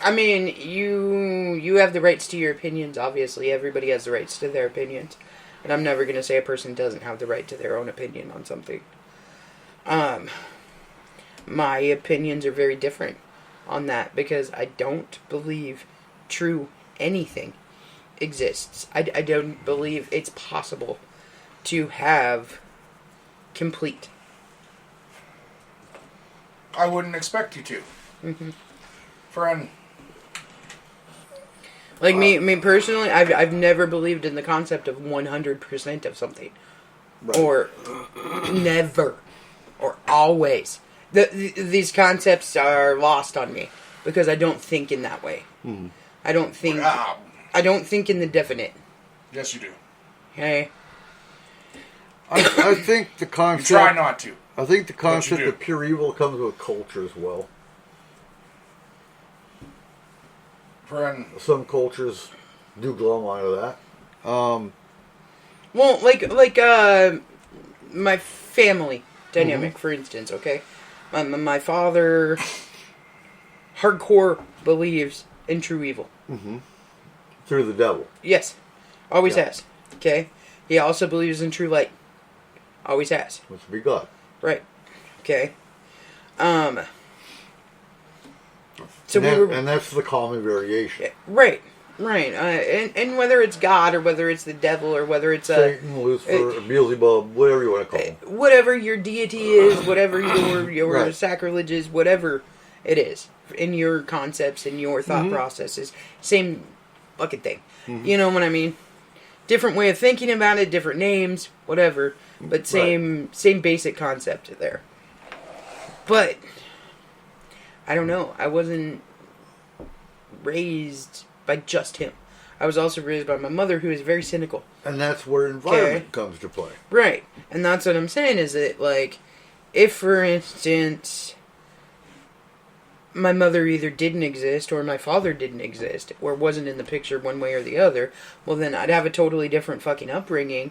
I mean, you have the rights to your opinions, obviously. Everybody has the rights to their opinions. And I'm never going to say a person doesn't have the right to their own opinion on something. My opinions are very different on that because I don't believe true anything exists. I don't believe it's possible to have complete. I wouldn't expect you to. Friend, Like me personally, I've never believed in the concept of 100% of something, or never, or always. These concepts are lost on me because I don't think in that way. I don't think. I don't think in the definite. yes, you do. Okay. I think the You concept. try not to. I think the concept do. of pure evil comes with culture as well. Friend, Some cultures do glom onto that. Well, like my family dynamic, for instance, okay? My father hardcore believes in true evil. Through the devil. Yes. Always Yeah. has. Okay? He also believes in true light. Always has. Which would be God. Right. Okay? So And that's the common variation. Right. Right. And whether it's God or whether it's the devil or whether it's Satan, Lucifer, Beelzebub, whatever you want to call him. whatever your deity is, whatever your Right. sacrilege is, whatever it is in your concepts and your thought processes, same fucking thing. You know what I mean? Different way of thinking about it, different names, whatever, but same basic concept there. But I don't know. I wasn't raised by just him. I was also raised by my mother, who is very cynical. And that's where environment Okay. comes to play. Right. And that's what I'm saying is that, like, if, for instance, my mother either didn't exist or my father didn't exist or wasn't in the picture one way or the other, well, then I'd have a totally different fucking upbringing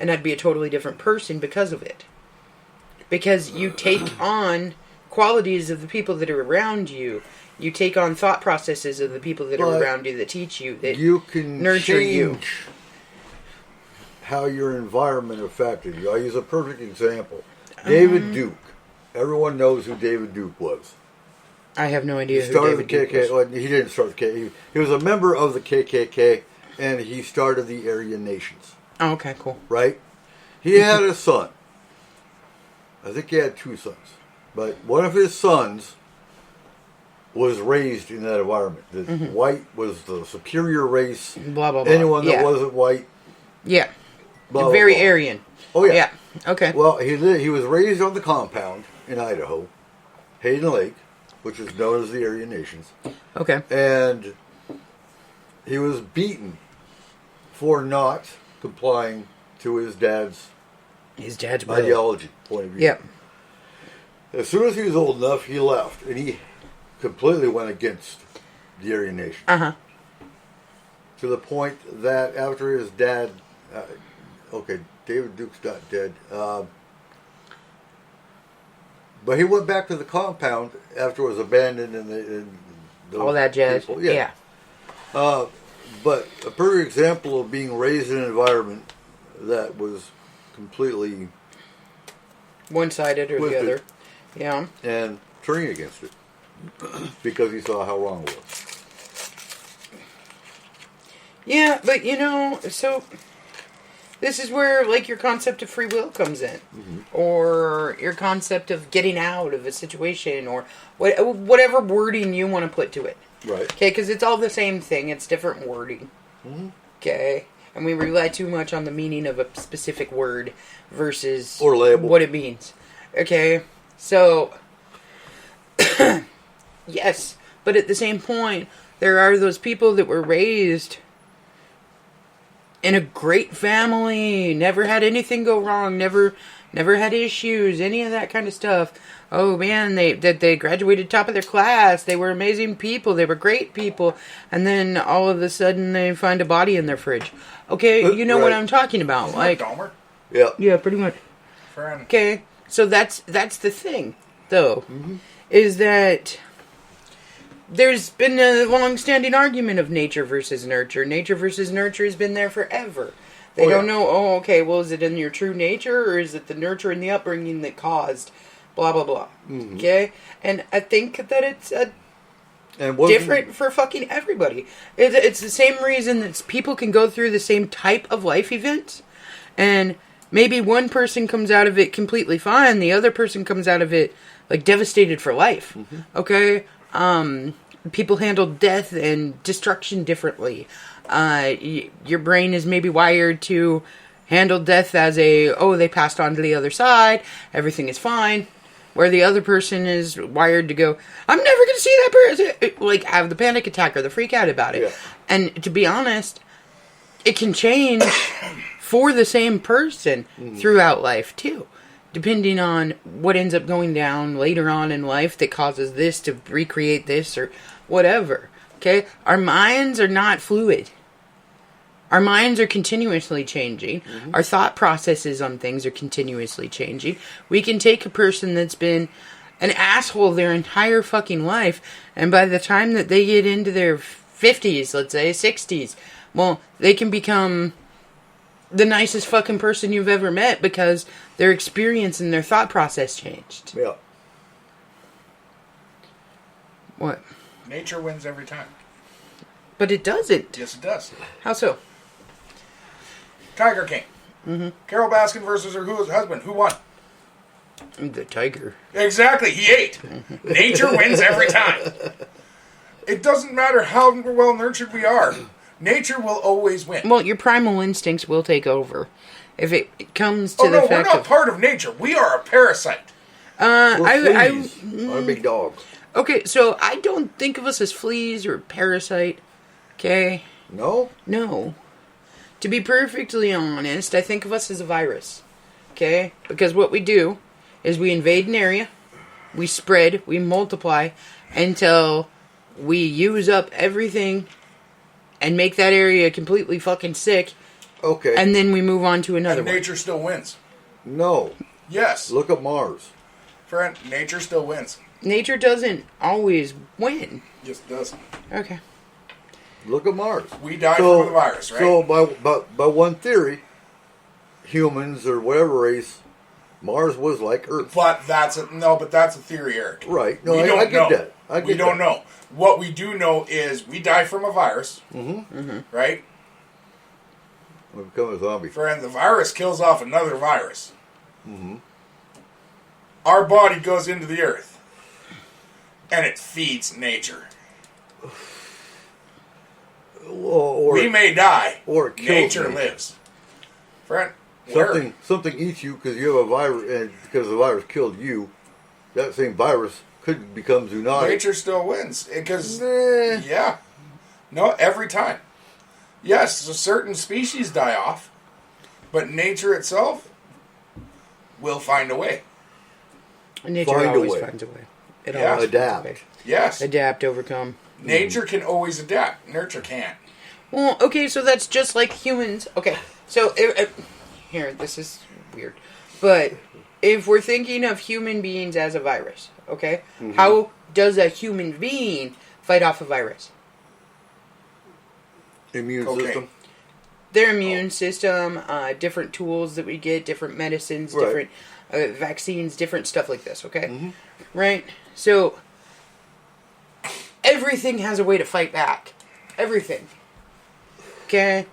and I'd be a totally different person because of it. Because you take on qualities of the people that are around you. You take on thought processes of the people that are But around you, that teach you, that You can nurture change you. how your environment affected you. I'll use a perfect example. David Duke. Everyone knows who David Duke was. I have no He idea who started David the Duke KKK. was. Well, he didn't start the KKK. He was a member of the KKK, and he started the Aryan Nations. Oh, okay, cool. Right? He had a son. I think he had 2 sons. But one of his sons was raised in that environment. The white was the superior race. Blah, blah, blah. Anyone that Yeah. wasn't white, Yeah. blah, blah, Very blah. Aryan. Oh, yeah. Yeah. Okay. Well, he was raised on the compound in Idaho, Hayden Lake, which is known as the Aryan Nations. Okay. And he was beaten for not complying to his dad's His dad's brother. ideology point of view. Yeah. As soon as he was old enough, he left, and he completely went against the Aryan Nation. Uh-huh. To the point that after his dad, okay, David Duke's not dead, but he went back to the compound after it was abandoned and those All that jazz. people- Yeah. But a perfect example of being raised in an environment that was completely One-sided or the Twisted. other. Yeah. and turning against it because he saw how wrong it was. Yeah, but you know, so this is where like your concept of free will comes in, or your concept of getting out of a situation, or whatever wording you want to put to it. Right. Okay, because it's all the same thing. It's different wording. Okay, and we rely too much on the meaning of a specific word versus Or label. what it means. Okay, so yes, but at the same point, there are those people that were raised in a great family, never had anything go wrong, never had issues, any of that kind of stuff. Oh man, they graduated top of their class. They were amazing people. They were great people. And then all of a sudden they find a body in their fridge. Okay, you know what Right. I'm talking about. Isn't Like, that Dahmer? Yeah. yeah, pretty much. Friend. Okay, so that's the thing, though, is that there's been a long-standing argument of nature versus nurture. Nature versus nurture has been there forever. They Oh, don't yeah. know, oh, okay, well, is it in your true nature, or is it the nurture and the upbringing that caused blah, blah, blah. Okay? And I think that it's And wasn't- different for fucking everybody. It's the same reason that people can go through the same type of life events, and maybe one person comes out of it completely fine, the other person comes out of it like devastated for life. Okay? People handle death and destruction differently. Your brain is maybe wired to handle death as they passed on to the other side, everything is fine. Where the other person is wired to go, I'm never going to see that person. Like, have the panic attack or the freak out about it. Yeah. And to be honest, it can change for the same person throughout life, too. Depending on what ends up going down later on in life that causes this to recreate this or whatever. Okay? Our minds are not fluid. Our minds are continuously changing. Our thought processes on things are continuously changing. We can take a person that's been an asshole their entire fucking life, and by the time that they get into their 50s, let's say, 60s, well, they can become the nicest fucking person you've ever met because their experience and their thought process changed. Yeah. What? Nature wins every time. But it doesn't. Yes, it does. How so? Tiger King. Carol Baskin versus her husband. Who won? The tiger. Exactly. He ate. Nature wins every time. It doesn't matter how well nurtured we are. Nature will always win. Well, your primal instincts will take over. If it comes to Oh the no, we're fact not of... part of nature. We are a parasite. We're fleas on a big dog. Okay, so I don't think of us as fleas or parasite. Okay? No? No. To be perfectly honest, I think of us as a virus. Okay? Because what we do is we invade an area, we spread, we multiply until we use up everything and make that area completely fucking sick, Okay. and then we move on to another And one. nature still wins. No. Yes. Look at Mars. Friend, nature still wins. Nature doesn't always win. Yes, it does. Okay. Look at Mars. We died from the virus, right? So by one theory, humans or whatever race, Mars was like Earth. But that's a theory, Eric. Right. No, We I don't get know. that. I get We don't that. know. What we do know is we die from a virus, right? We become a zombie. Friend, the virus kills off another virus. Our body goes into the earth, and it feeds nature. Or We may die, or it kills nature nature. lives. Friend, where? something eats you because you have a virus, and because the virus killed you, that same virus could become zoonotic. Nature still wins because Nah. yeah, no, every time. Yes, so certain species die off, but nature itself will find a way. Nature Find a always way. finds a way. It Yeah. always finds a Adapt. way. Yes, Adapt, overcome. nature can always adapt. Nurture can't. Well, okay, so that's just like humans. Okay, so here, this is weird, but if we're thinking of human beings as a virus, okay, how does a human being fight off a virus? Immune Okay. system. Their immune system, different tools that we get, different medicines, Right. different vaccines, different stuff like this, okay? Right? So, everything has a way to fight back. Everything. Okay?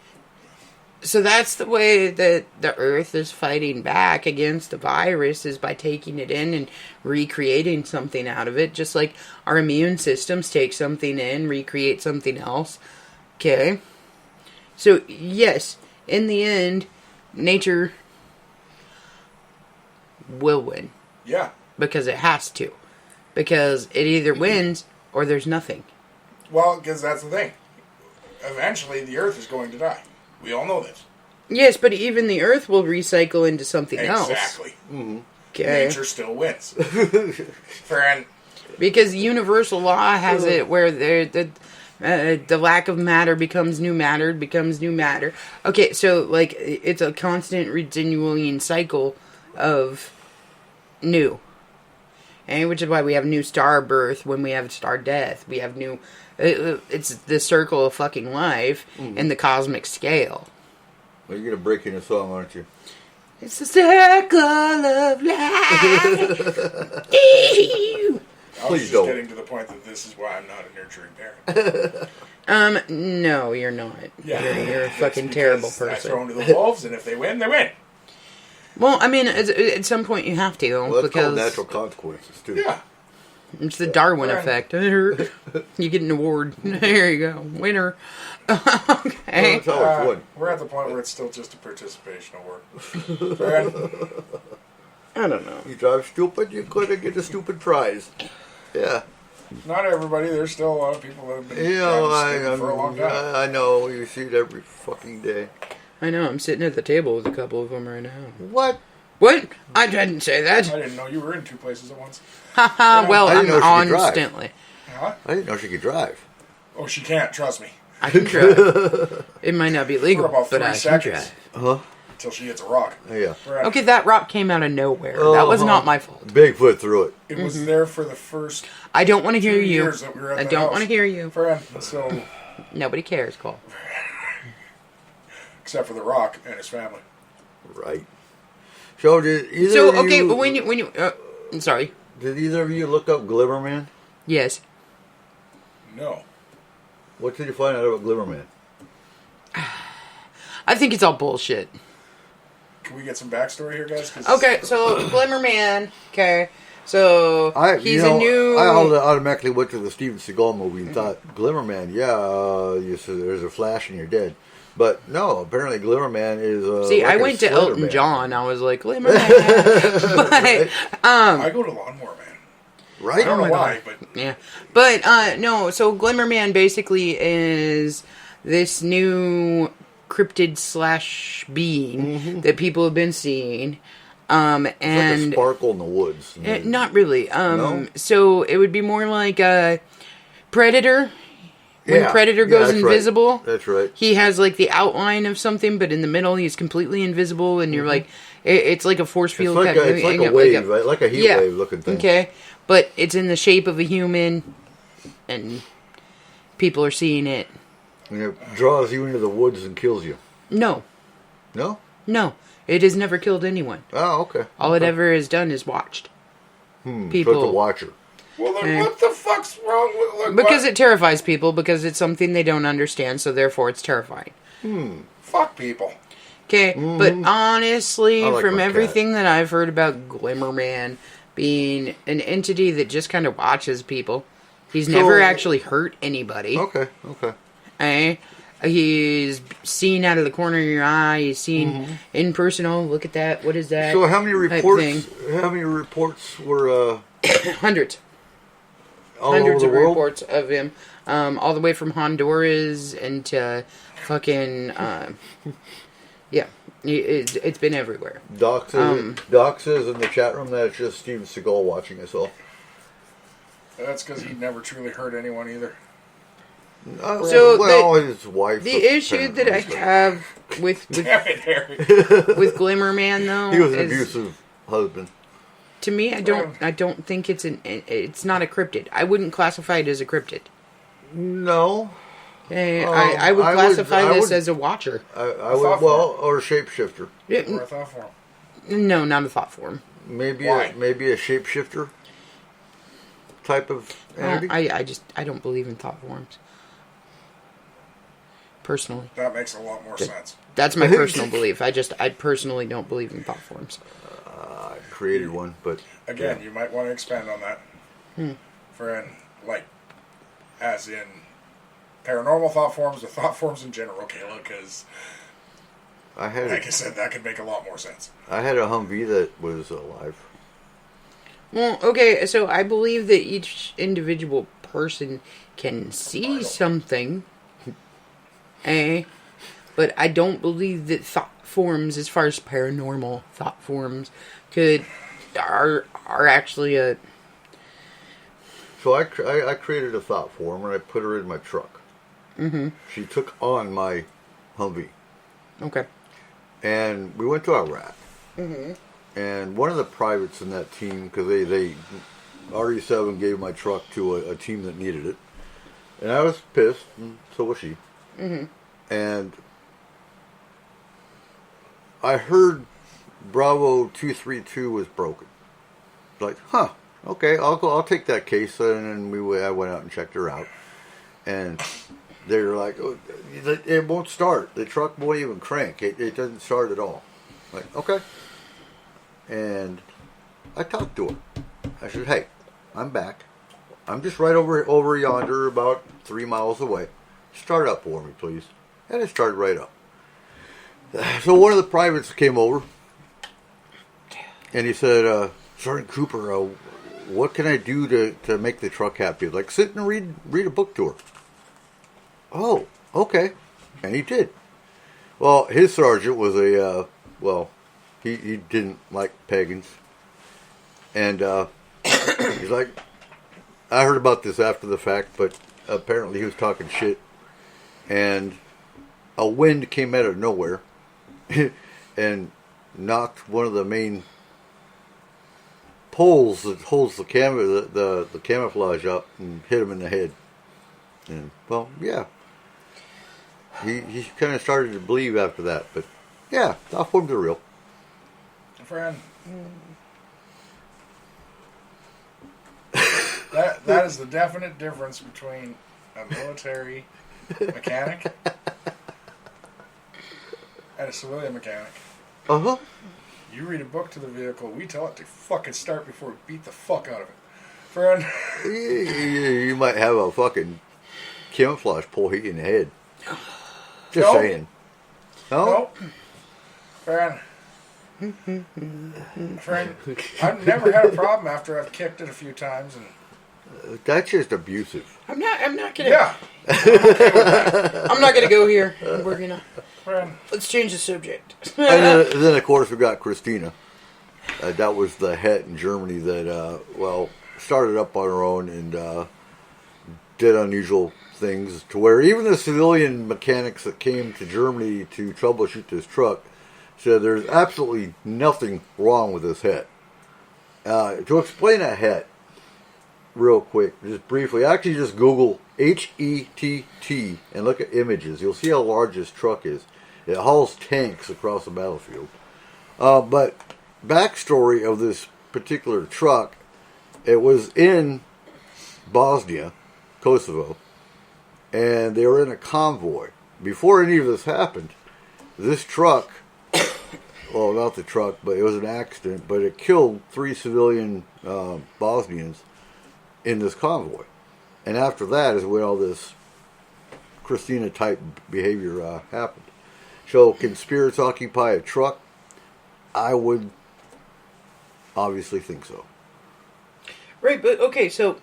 So that's the way that the Earth is fighting back against the virus, is by taking it in and recreating something out of it, just like our immune systems take something in, recreate something else. Okay? So, yes, in the end, nature will win. Yeah. Because it has to. Because it either wins or there's nothing. Well, because that's the thing. Eventually, the Earth is going to die. We all know this. Yes, but even the Earth will recycle into something else. Exactly. Okay? Nature still wins. Friend, Because universal law has it where the lack of matter becomes new matter. Okay, so, like, it's a constant renewing cycle of new. And which is why we have new star birth when we have star death. We have new... it's the circle of fucking life in the cosmic scale. Well, you're gonna break in a song, aren't you? It's the circle of life. Ew. I was Please just don't. getting to the point that this is why I'm not a nurturing parent. No, you're not. Yeah. You're a It's fucking because terrible I throw person. them to the wolves, and if they win, they win. Well, I mean, at some point you have to, Well, that's called because natural consequences too. Yeah. it's the Darwin Right. effect. You get an award. There you go. Winner. Okay. That's always one. We're at the point where it's still just a participation award. Friend, I don't know. You drive stupid, you're gonna get a stupid prize. Yeah. not everybody. There's still a lot of people that have been driving stupid for a long time. I know. You see it every fucking day. I know. I'm sitting at the table with a couple of them right now. What? What? I didn't say I that. didn't know you were in two places at once. Haha. Well, I I'm didn't know she could drive. constantly. Huh? I didn't know she could drive. Oh, she can't. Trust me. I can drive. It might not be For legal, about but 3 I can seconds. drive. Until she hits a rock. Yeah. Right. Okay, that rock came out of nowhere. That was not my fault. Bigfoot threw it. It was there for the first I don't want to 2 hear you. years that we were at I the don't house. want to hear you. Friend, so, Nobody cares, Cole. except for The Rock and his family. Right. So did either So, of okay, you, but when you, I'm sorry. did either of you look up Glimmerman? Yes. No. What did you find out about Glimmerman? I think it's all bullshit. Can we get some backstory here, guys? 'Cause Okay, so Glimmerman. Okay, so he's a new. I automatically went to the Steven Seagal movie and thought, Glimmerman, yeah, you said there's a flash and you're dead. But no, apparently Glimmerman is. See, like I a went to Slender Elton Man. John. I was like Glimmerman, but I go to Lawnmower Man. Right? I don't know my why, God. but yeah, but no. So Glimmerman basically is this new cryptid slash being that people have been seeing, It's like a and sparkle in the woods. not really. No? So it would be more like a Predator. When Yeah. Predator Yeah, goes that's right. invisible, That's right. he has like the outline of something, but in the middle he's completely invisible, and you're like, it's like a force field. It's like kind of- it's like yeah, a wave, right? Like a heat yeah. wave looking thing. Okay, but it's in the shape of a human, and people are seeing it. And it draws you into the woods and kills you. No, No? no, it has never killed anyone. Oh, okay. All it ever has done is watched So it's a people. watcher. well, then what the fuck's wrong with like, Because what? it terrifies people, because it's something they don't understand, so therefore it's terrifying. Fuck people. Okay, but honestly, I like from my cat. everything that I've heard about Glimmerman being an entity that just kind of watches people, he's never actually hurt anybody. Okay. Eh? He's seen out of the corner of your eye. He's seen in person. Oh, look at that! What is that? So how many type reports? thing. How many reports were Hundreds, all hundreds over of the world? reports of him, all the way from Honduras and to fucking yeah. It's been everywhere. Doc says in the chat room that it's just Steven Seagal watching us all. That's because he never truly hurt anyone either. So well, his wife. The issue that I apparently, have with Damn it, Harry. with Glimmerman though he was an is, abusive husband. to me, I don't think it's not a cryptid. I wouldn't classify it as a cryptid. No, I would I would- classify I this would- as a watcher. I thought would or a shapeshifter. Or I thought for him. No, not a thought form. Maybe Why? a shapeshifter type of entity. I don't believe in thought forms. Personally, That makes a lot more sense. that's my personal belief. I personally don't believe in thought forms. I created one, but Again, you might want to expand on that. For like, as in paranormal thought forms or thought forms in general, Kayla, because, I had like I said, that could make a lot more sense. a Humvee that was alive. Well, okay, so I believe that each individual person can see something, but I don't believe that thought forms, as far as paranormal thought forms, are actually a. So I created a thought form and I put her in my truck. Mm-hmm. She took on my Humvee. Okay. And we went to Iraq. Mm-hmm. And one of the privates in that team, because they RE7 gave my truck to a team that needed it. And I was pissed, and so was she. Mm-hmm. And I heard Bravo 232 was broken. Like, okay, I'll take that case. And I went out and checked her out. And they were like, oh, it won't start. The truck won't even crank. It doesn't start at all. Like, okay. And I talked to her. I said, hey, I'm back. I'm just right over yonder, about 3 miles away. Start up for me, please. And it started right up. So one of the privates came over. And he said, Sergeant Cooper, what can I do to make the truck happy? Like, sit and read a book to her. Oh, okay. And he did. Well, his sergeant was he didn't like pagans. And he's like, I heard about this after the fact, but apparently he was talking shit. and a wind came out of nowhere and knocked one of the main poles that holds the the camouflage up and hit him in the head. And well, yeah, he kind of started to believe after that. But yeah, thought forms are real. Friend. That is the definite difference between a military mechanic and a civilian mechanic. Uh-huh. You read a book to the vehicle, we tell it to fucking start before we beat the fuck out of it. Friend. You might have a fucking camouflage pole hit you in the head. Just Nope. saying. No? Nope. Friend. Friend, I've never had a problem after I've kicked it a few times and That's just abusive. I'm not gonna. yeah. I'm not gonna go here. We're gonna. Friend. Let's change the subject. And then, of course, we got Christina. That was the het in Germany that, started up on her own and did unusual things to where even the civilian mechanics that came to Germany to troubleshoot this truck said there's absolutely nothing wrong with this het. To explain a het, real quick, just briefly, actually just Google HETT and look at images. You'll see how large this truck is. It hauls tanks across the battlefield. But backstory of this particular truck, it was in Bosnia, Kosovo, and they were in a convoy. Before any of this happened, this truck, well, not the truck, but it was an accident, but it killed 3 civilian Bosnians in this convoy. And after that is when all this Christina type behavior happened. So can spirits occupy a truck? I would obviously think so. Right, but okay, so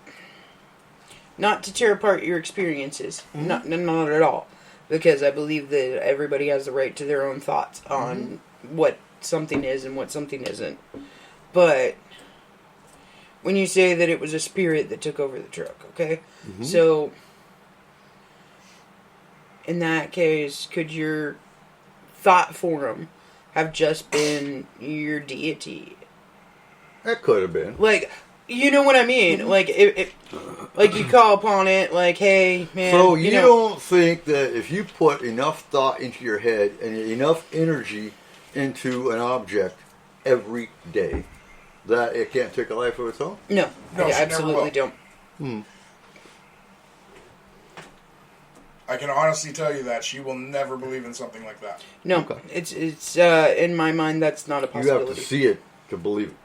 not to tear apart your experiences, not at all, because I believe that everybody has the right to their own thoughts on what something is and what something isn't. But when you say that it was a spirit that took over the truck, okay? So in that case, could your thought form have just been your deity? That could have been. Like, you know what I mean? Like, like you call upon it, like, hey, man. So you know, don't think that if you put enough thought into your head and enough energy into an object every day, that it can't take a life of its own? No, No, I she never absolutely will. don't. I can honestly tell you that she will never believe in something like that. No, Okay. it's in my mind that's not a You have possibility. to see it to believe it.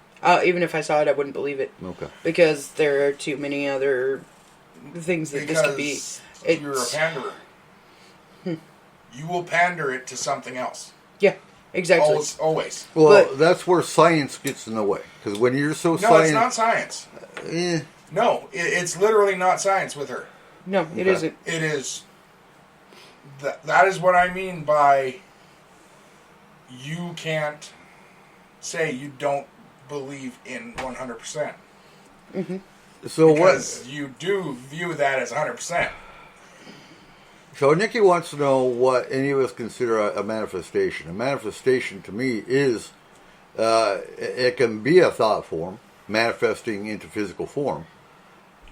Even if I saw it, I wouldn't believe it Okay. because there are too many other things that this could be. Because you're a panderer. You will pander it to something else. Yeah, exactly. Always. Well, But- that's where science gets in the way. Because when you're so No, it's not science. Eh, No, it's literally not science with her. No, it Okay. isn't. It is. That is what I mean by you can't say you don't believe in 100%. so Because you do view that as 100%. So Nikki wants to know what any of us consider a manifestation. A manifestation to me is, it can be a thought form, manifesting into physical form.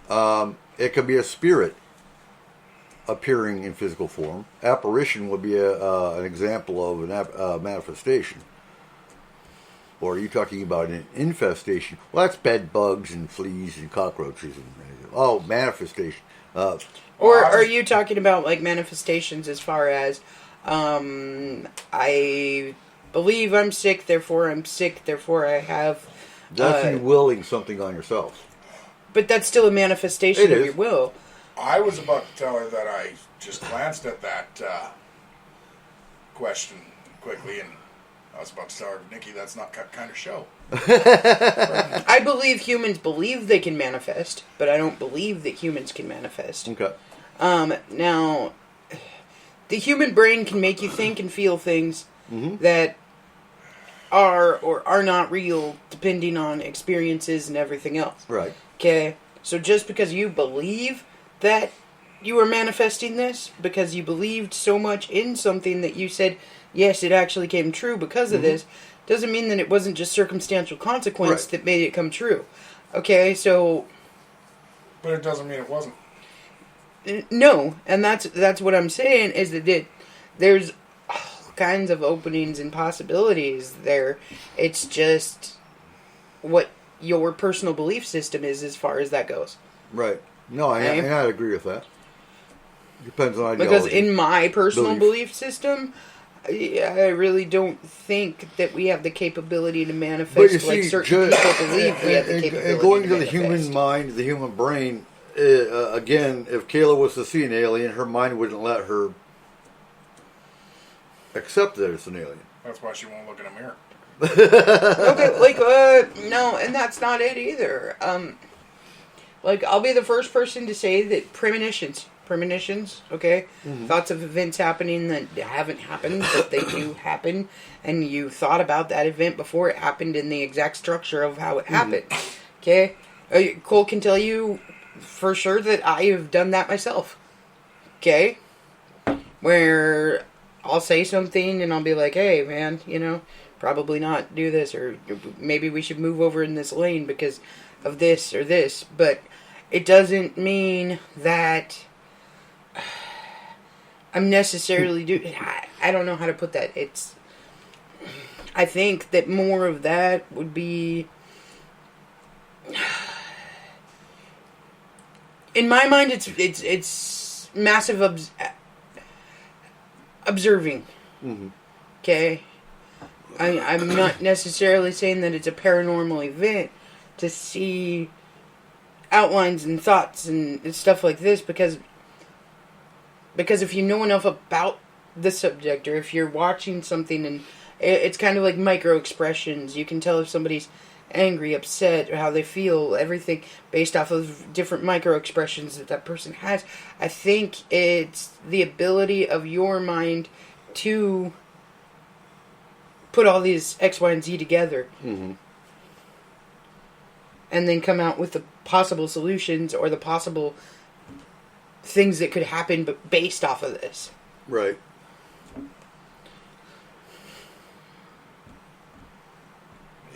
It can be a spirit appearing in physical form. Apparition would be an example of a manifestation. Or are you talking about an infestation? Well, that's bed bugs and fleas and cockroaches. Manifestation. Or are you talking about like manifestations as far as I believe I'm sick, therefore I'm sick, therefore I have. That's you willing something on yourself. But that's still a manifestation It of is. your will. I was about to tell her that I just glanced at that question quickly, and I was about to tell her, Nikki, that's not that kind of show. I believe humans believe they can manifest, but I don't believe that humans can manifest. Okay. Now, the human brain can make you think and feel things that are or are not real, depending on experiences and everything else. Right. Okay? So just because you believe that you were manifesting this because you believed so much in something that you said, yes, it actually came true because of this, doesn't mean that it wasn't just circumstantial consequence that made it come true. Okay, so... But it doesn't mean it wasn't. No, and that's what I'm saying, is that there's all kinds of openings and possibilities there. It's just what your personal belief system is as far as that goes. Right. No, I agree with that. Depends on ideology. Because in my personal belief system, I really don't think that we have the capability to manifest like certain people believe we have the capability and going to the manifest. human mind, the human brain, again, if Kayla was to see an alien, her mind wouldn't let her accept that it's an alien. That's why she won't look in a mirror. Okay, no, and that's not it either. I'll be the first person to say that premonitions, okay? Thoughts of events happening that haven't happened, but they do happen, and you thought about that event before it happened in the exact structure of how it happened, okay? Cole can tell you for sure that I have done that myself, okay? Where I'll say something and I'll be like, hey, man, probably not do this, or maybe we should move over in this lane because of this or this, but it doesn't mean that I'm necessarily doing... I don't know how to put that. I think that more of that would be... In my mind, it's massive observing. Okay? I'm not necessarily saying that it's a paranormal event to see outlines and thoughts and stuff like this, because if you know enough about the subject, or if you're watching something and it's kind of like micro expressions, you can tell if somebody's angry, upset, or how they feel, everything based off of different micro expressions that person has. I think it's the ability of your mind to put all these X, Y, and Z together. And then come out with the possible solutions or the possible things that could happen but based off of this. Right.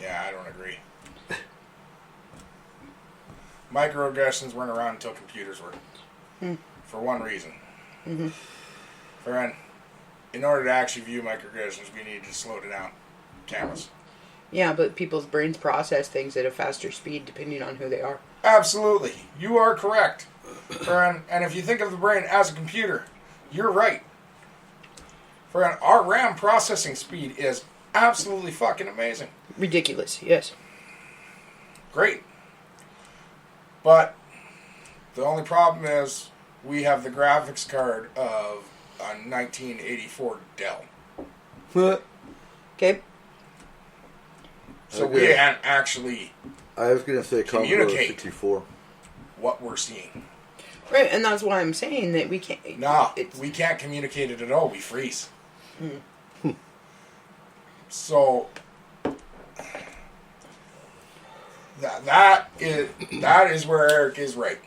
Yeah, I don't agree. Microaggressions weren't around until computers were. For one reason. In order to actually view microaggressions, we needed to slow it down. Cameras. Yeah, but people's brains process things at a faster speed depending on who they are. Absolutely. You are correct. And if you think of the brain as a computer, you're right. Our RAM processing speed is absolutely fucking amazing. Ridiculous, yes. Great. But the only problem is we have the graphics card of a 1984 Dell. Okay. So we can't actually I was going to say Commodore 64. What we're seeing. Right, and that's why I'm saying that we can't... No, we can't communicate it at all. We freeze. So... That is where Eric is right.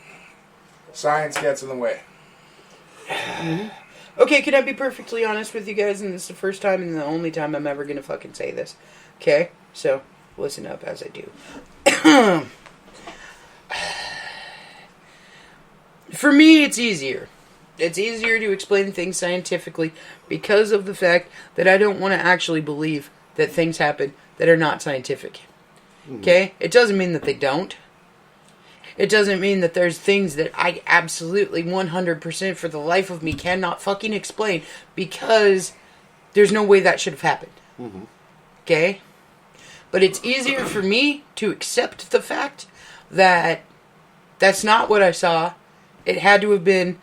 Science gets in the way. Okay, can I be perfectly honest with you guys? And this is the first time and the only time I'm ever going to fucking say this. Okay? So, listen up as I do. For me, it's easier. It's easier to explain things scientifically because of the fact that I don't want to actually believe that things happen that are not scientific. Okay? It doesn't mean that they don't. It doesn't mean that there's things that I absolutely 100% for the life of me cannot fucking explain because there's no way that should have happened. Okay? But it's easier for me to accept the fact that that's not what I saw. It had to have been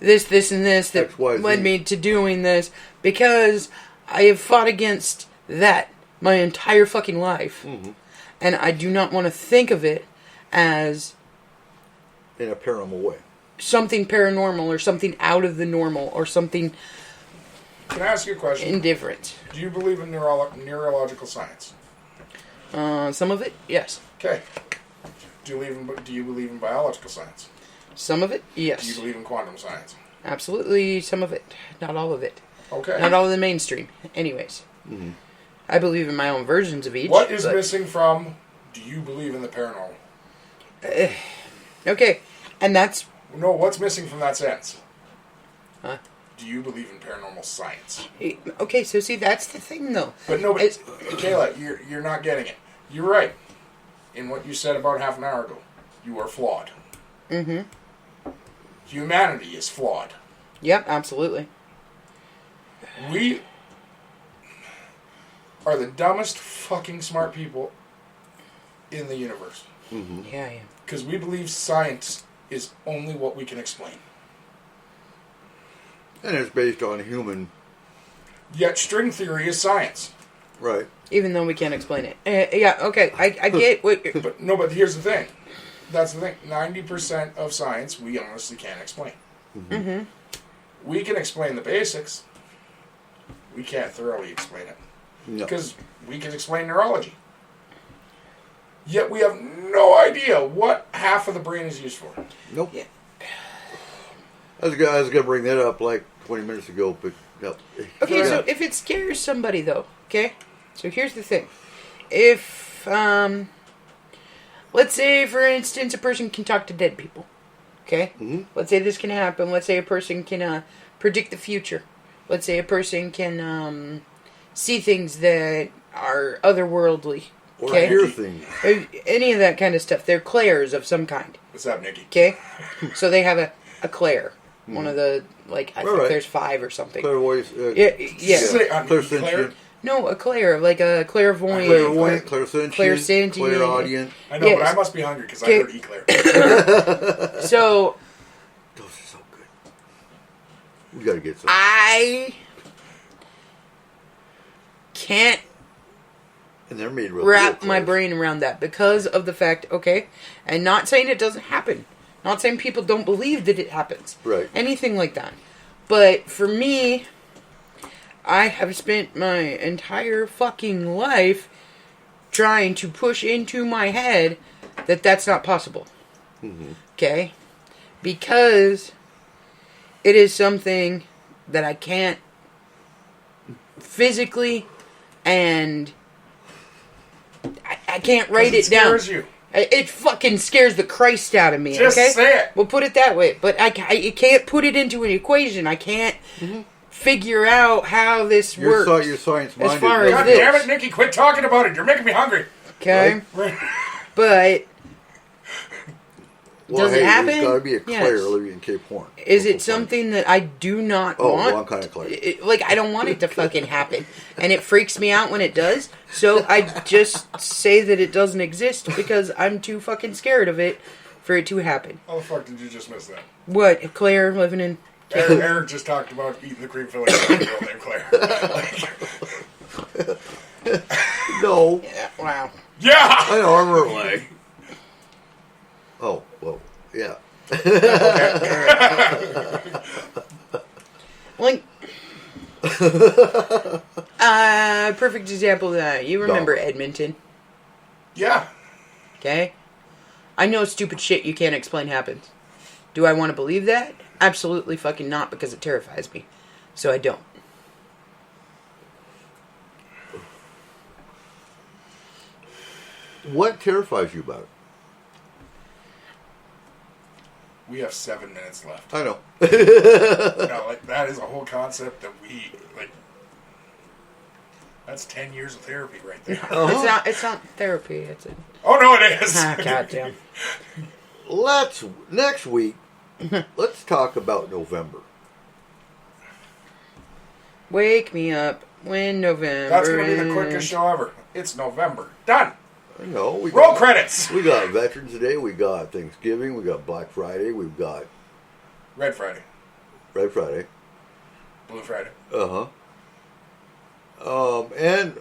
this, and this that XYZ. led me to doing this because I have fought against that my entire fucking life. And I do not want to think of it as In a paranormal way. something paranormal or something out of the normal or something Can I ask you a question? indifferent. Do you believe in neurological science? Some of it, yes. Okay. Do you believe in biological science? Some of it, Do you yes. believe in quantum science? Absolutely, some of it. Not all of it. Okay. Not all of the mainstream. Anyways. I believe in my own versions of each. What is but- missing from? Do you believe in the paranormal? Okay, and that's... No, what's missing from that sentence? Huh? Do you believe in paranormal science? Okay, so see, that's the thing, though. But no, but It's- Kayla, you're not getting it. You're right in what you said about half an hour ago. You are flawed. Mm-hmm. Humanity is flawed. Yep, absolutely. We are the dumbest fucking smart people in the universe. Yeah, yeah. Because we believe science is only what we can explain. And it's based on human. Yet string theory is science. Right. Even though we can't explain it. Yeah, okay, I get what... But here's the thing. That's the thing. 90% of science we honestly can't explain. Mm-hmm. We can explain the basics. We can't thoroughly explain it. No. Because we can explain neurology. Yet we have no idea what half of the brain is used for. Nope. Yeah. I was gonna bring that up like 20 minutes ago, but no. Okay, Yeah. so if it scares somebody, though, okay? So here's the thing. If, let's say, for instance, a person can talk to dead people, okay? Mhm. Let's say this can happen. Let's say a person can predict the future. Let's say a person can see things that are otherworldly, Or okay? hear things. Any of that kind of stuff. They're clairs of some kind, What's up, Nikki? okay? So they have a clair. One of the, like, I think Right. there's 5 or something. Clairvoyance. Yeah, yeah. Say, Clairsentient. No, a clair, like a clairvoyant. Clairvoyant, clairsentient, Clairsentient. clairaudient. I know, but Yes. I must be hungry because I Okay. heard eclair. So, Those are so good. We gotta get some. I can't And they're made real wrap real my close. brain around that because of the fact, okay, and not saying it doesn't happen. Not saying people don't believe that it happens. Right. Anything like that. But for me, I have spent my entire fucking life trying to push into my head that that's not possible. Okay? Because it is something that I can't physically and I can't write it down. scares you. It fucking scares the Christ out of me. Just okay? say it. We'll put it that way. But I can't put it into an equation. I can't figure out how this You're, works. you're science minded. far as God this. damn it, Nikki, quit talking about it. You're making me hungry. Okay? But well, does it hey, happen? There's gotta be a Yes. Claire living in Cape Horn. is it something that I do not Oh, want? wrong kind of Claire. Like, I don't want it to fucking happen. And it freaks me out when it does. So I just say that it doesn't exist because I'm too fucking scared of it for it to happen. How the fuck did you just miss that? What, Claire living in... Eric just talked about eating the cream filling of a girl named Claire. No. Yeah, wow. Yeah! I know, I'm her way. Oh, well, yeah. Like, perfect example of that. You remember No. Edmonton, Yeah. okay? I know stupid shit you can't explain happens. Do I want to believe that? Absolutely fucking not, because it terrifies me. So I don't. What terrifies you about it? We have 7 minutes left. I know. No, like, that is a whole concept that we, like, that's 10 years of therapy right there. It's not therapy. It's a Oh, no, it is. goddamn. Next week, let's talk about November. Wake me up when November. That's going to be the ends. quickest show ever. It's November. Done. I know. We Roll got, credits. We got Veterans Day. We got Thanksgiving. We got Black Friday. We've got Red Friday. Red Friday. Blue Friday. And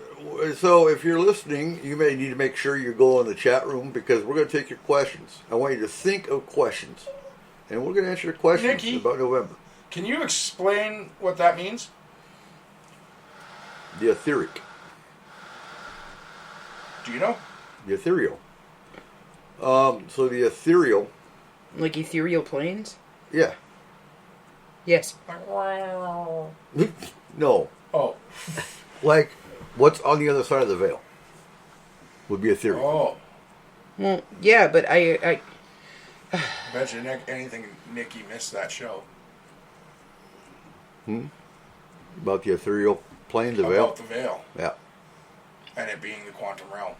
so if you're listening, you may need to make sure you go in the chat room because we're going to take your questions. I want you to think of questions. And we're going to answer your questions Nikki? about November. Can you explain what that means? The etheric. Do you know? The ethereal. So the ethereal Like ethereal planes? Yeah. Yes. No. Oh. Like, what's on the other side of the veil? Would be ethereal. Oh. Well, yeah, but I Bet you anything Nikki missed that show. About the ethereal plane, the veil? About the veil. Yeah. And it being the quantum realm.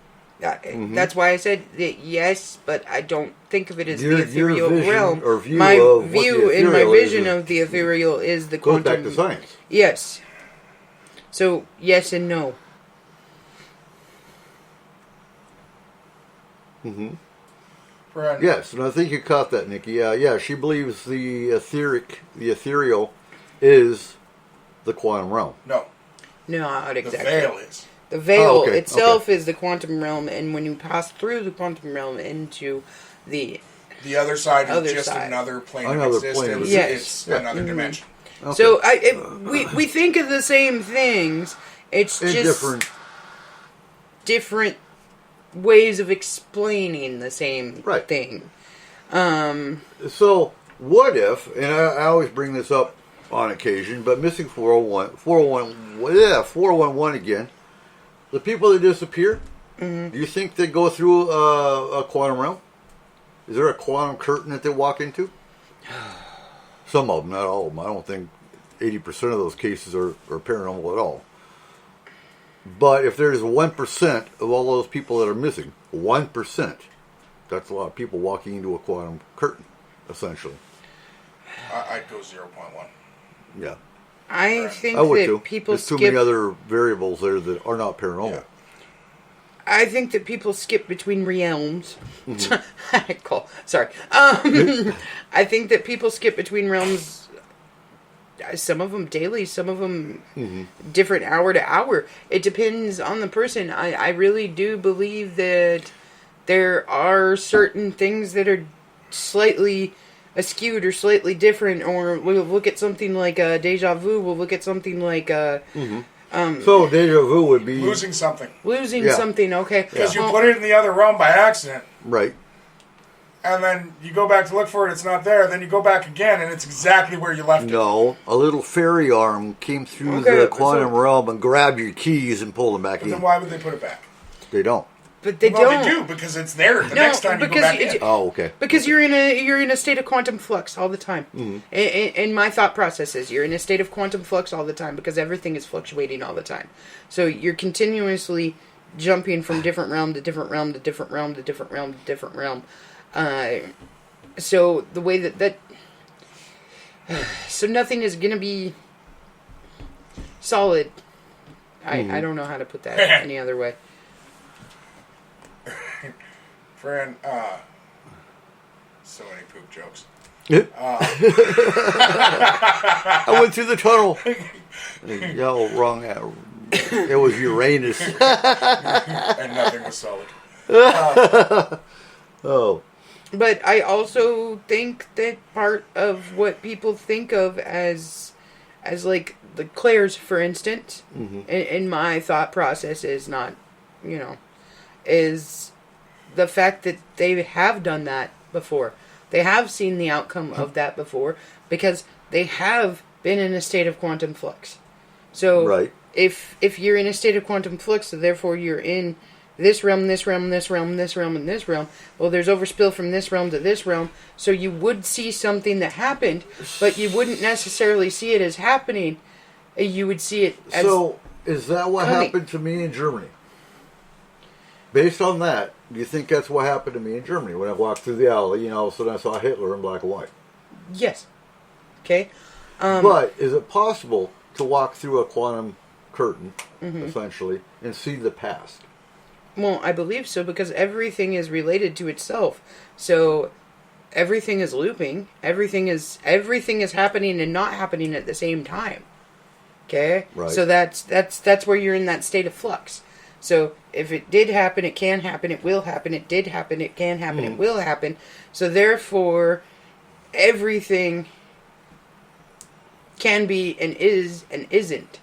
that's why I said that yes, but I don't think of it as Your the ethereal vision realm. or view My of what the view in my ethereal is vision of the ethereal is the Goes quantum. back to science. Yes. So yes and no. Friend, Yes, and I think you caught that, Nikki. Yeah, she believes the ethereal is the quantum realm. No. Not The exactly. veil is. The veil Oh, okay, itself is the quantum realm, and when you pass through the quantum realm into the The other side is Other just side. another plane Another of plane existence. of Yes. It's another dimension. Okay. so we think of the same things. It's In just different ways of explaining the same Right. thing. So, what if, and I always bring this up on occasion, but missing 411 again, the people that disappear, do you think they go through a quantum realm? Is there a quantum curtain that they walk into? Some of them, not all of them. I don't think 80% of those cases are paranormal at all. But if there's 1% of all those people that are missing, 1%, that's a lot of people walking into a quantum curtain, essentially. I'd go 0.1. Yeah. I think I would that too. people There's too skip. many other variables there that are not paranormal. Yeah. I think that people skip between realms. Cool. Sorry. I think that people skip between realms. Some of them daily, some of them different hour to hour. It depends on the person. I really do believe that there are certain things that are slightly askewed or slightly different. Or we'll look at something like deja vu. We'll look at something like So deja vu would be Losing something. losing Yeah. something. Okay, Because you Well, put it in the other realm by accident, right. and then you go back to look for it, it's not there, then you go back again, and it's exactly where you left it. No, a little fairy arm came through Okay, the quantum so- realm and grabbed your keys and pulled them back But then in. why would they put it back? They don't. but they Well, don't. they do, because it's there the No, next time you go because back it- in. Oh, okay. Because you're in a state of quantum flux all the time. And my thought process is you're in a state of quantum flux all the time because everything is fluctuating all the time. So you're continuously jumping from different realm to different realm to different realm to different realm to different realm. So the way that so nothing is gonna be solid. I don't know how to put that any other way. Friend, so many poop jokes. I went through the tunnel. Yo, wrong. It was Uranus. And nothing was solid. Oh, But I also think that part of what people think of as like the Claires, for instance, in my thought process is not, is the fact that they have done that before. They have seen the outcome of that before because they have been in a state of quantum flux. So Right. if you're in a state of quantum flux, so therefore you're in this realm, this realm, this realm, this realm, and this realm. Well, there's overspill from this realm to this realm. So you would see something that happened, but you wouldn't necessarily see it as happening. You would see it as... so is that what coming. happened to me in Germany? Based on that, do you think that's what happened to me in Germany when I walked through the alley? All of a sudden I saw Hitler in black and white. Yes. Okay? But is it possible to walk through a quantum curtain, essentially, and see the past? Well, I believe so because everything is related to itself. So everything is looping. Everything is happening and not happening at the same time. Okay? Right. So that's where you're in that state of flux. So if it did happen, it can happen, it will happen, it did happen, it can happen, it will happen. So therefore, everything can be and is and isn't.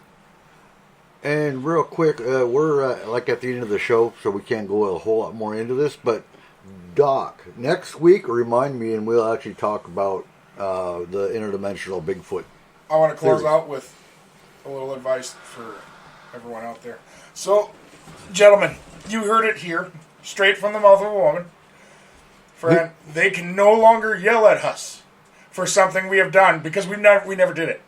And real quick, we're like at the end of the show, so we can't go a whole lot more into this, but Doc, next week, remind me, and we'll actually talk about the interdimensional Bigfoot. I want to close Theories. out with a little advice for everyone out there. So, gentlemen, you heard it here, straight from the mouth of a woman. Friend, they can no longer yell at us for something we have done because we never did it.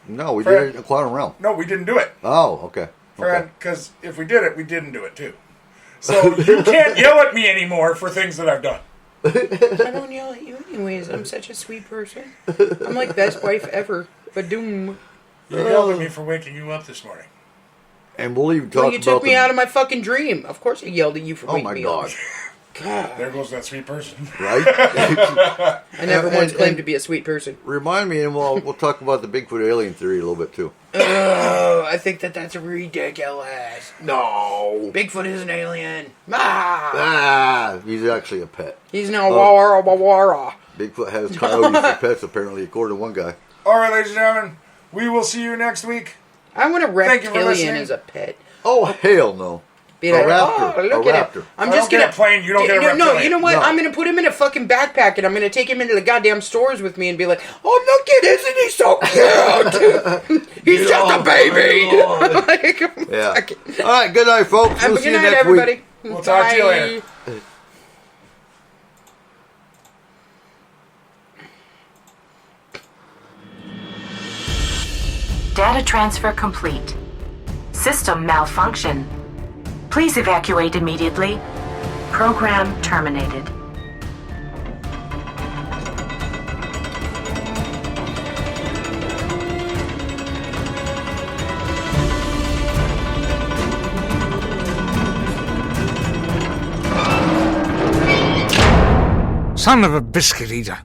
No, we Fred. did it in the quantum realm. No, we didn't do it, Oh, okay. friend, because if we did it, we didn't do it too. So you can't yell at me anymore for things that I've done. I don't yell at you anyways. I'm such a sweet person. I'm like best wife ever. But doom. You yelled at me for waking you up this morning. And we'll even talk Well, you about took me out of my fucking dream. Of course I yelled at you for Oh waking my me god! up. God. There goes that sweet person. Right? I never And- once and- claimed to be a sweet person. Remind me, and we'll talk about the Bigfoot alien theory a little bit too. Oh, I think that's ridiculous. No. Bigfoot is an alien. Ah! Ah, he's actually a pet. He's no wara wara. Bigfoot has coyotes for pets, apparently, according to one guy. All right, ladies and gentlemen, we will see you next week. I want a Thank you for reptilian listening. as a pet. Oh hell no! Be A like, raptor. oh, look A at raptor. him. I'm If I just don't gonna get a plane, you don't get a No, reptilian. you know what? No. I'm gonna put him in a fucking backpack and I'm gonna take him into the goddamn stores with me and be like, "Oh, look at, isn't he so cute? He's just a baby." Like, Yeah. fucking- All right. Good night, folks. We'll Good see you night, next everybody. week. We'll talk to you Bye. later. Data transfer complete. System malfunction. Please evacuate immediately. Program terminated. Son of a biscuit eater.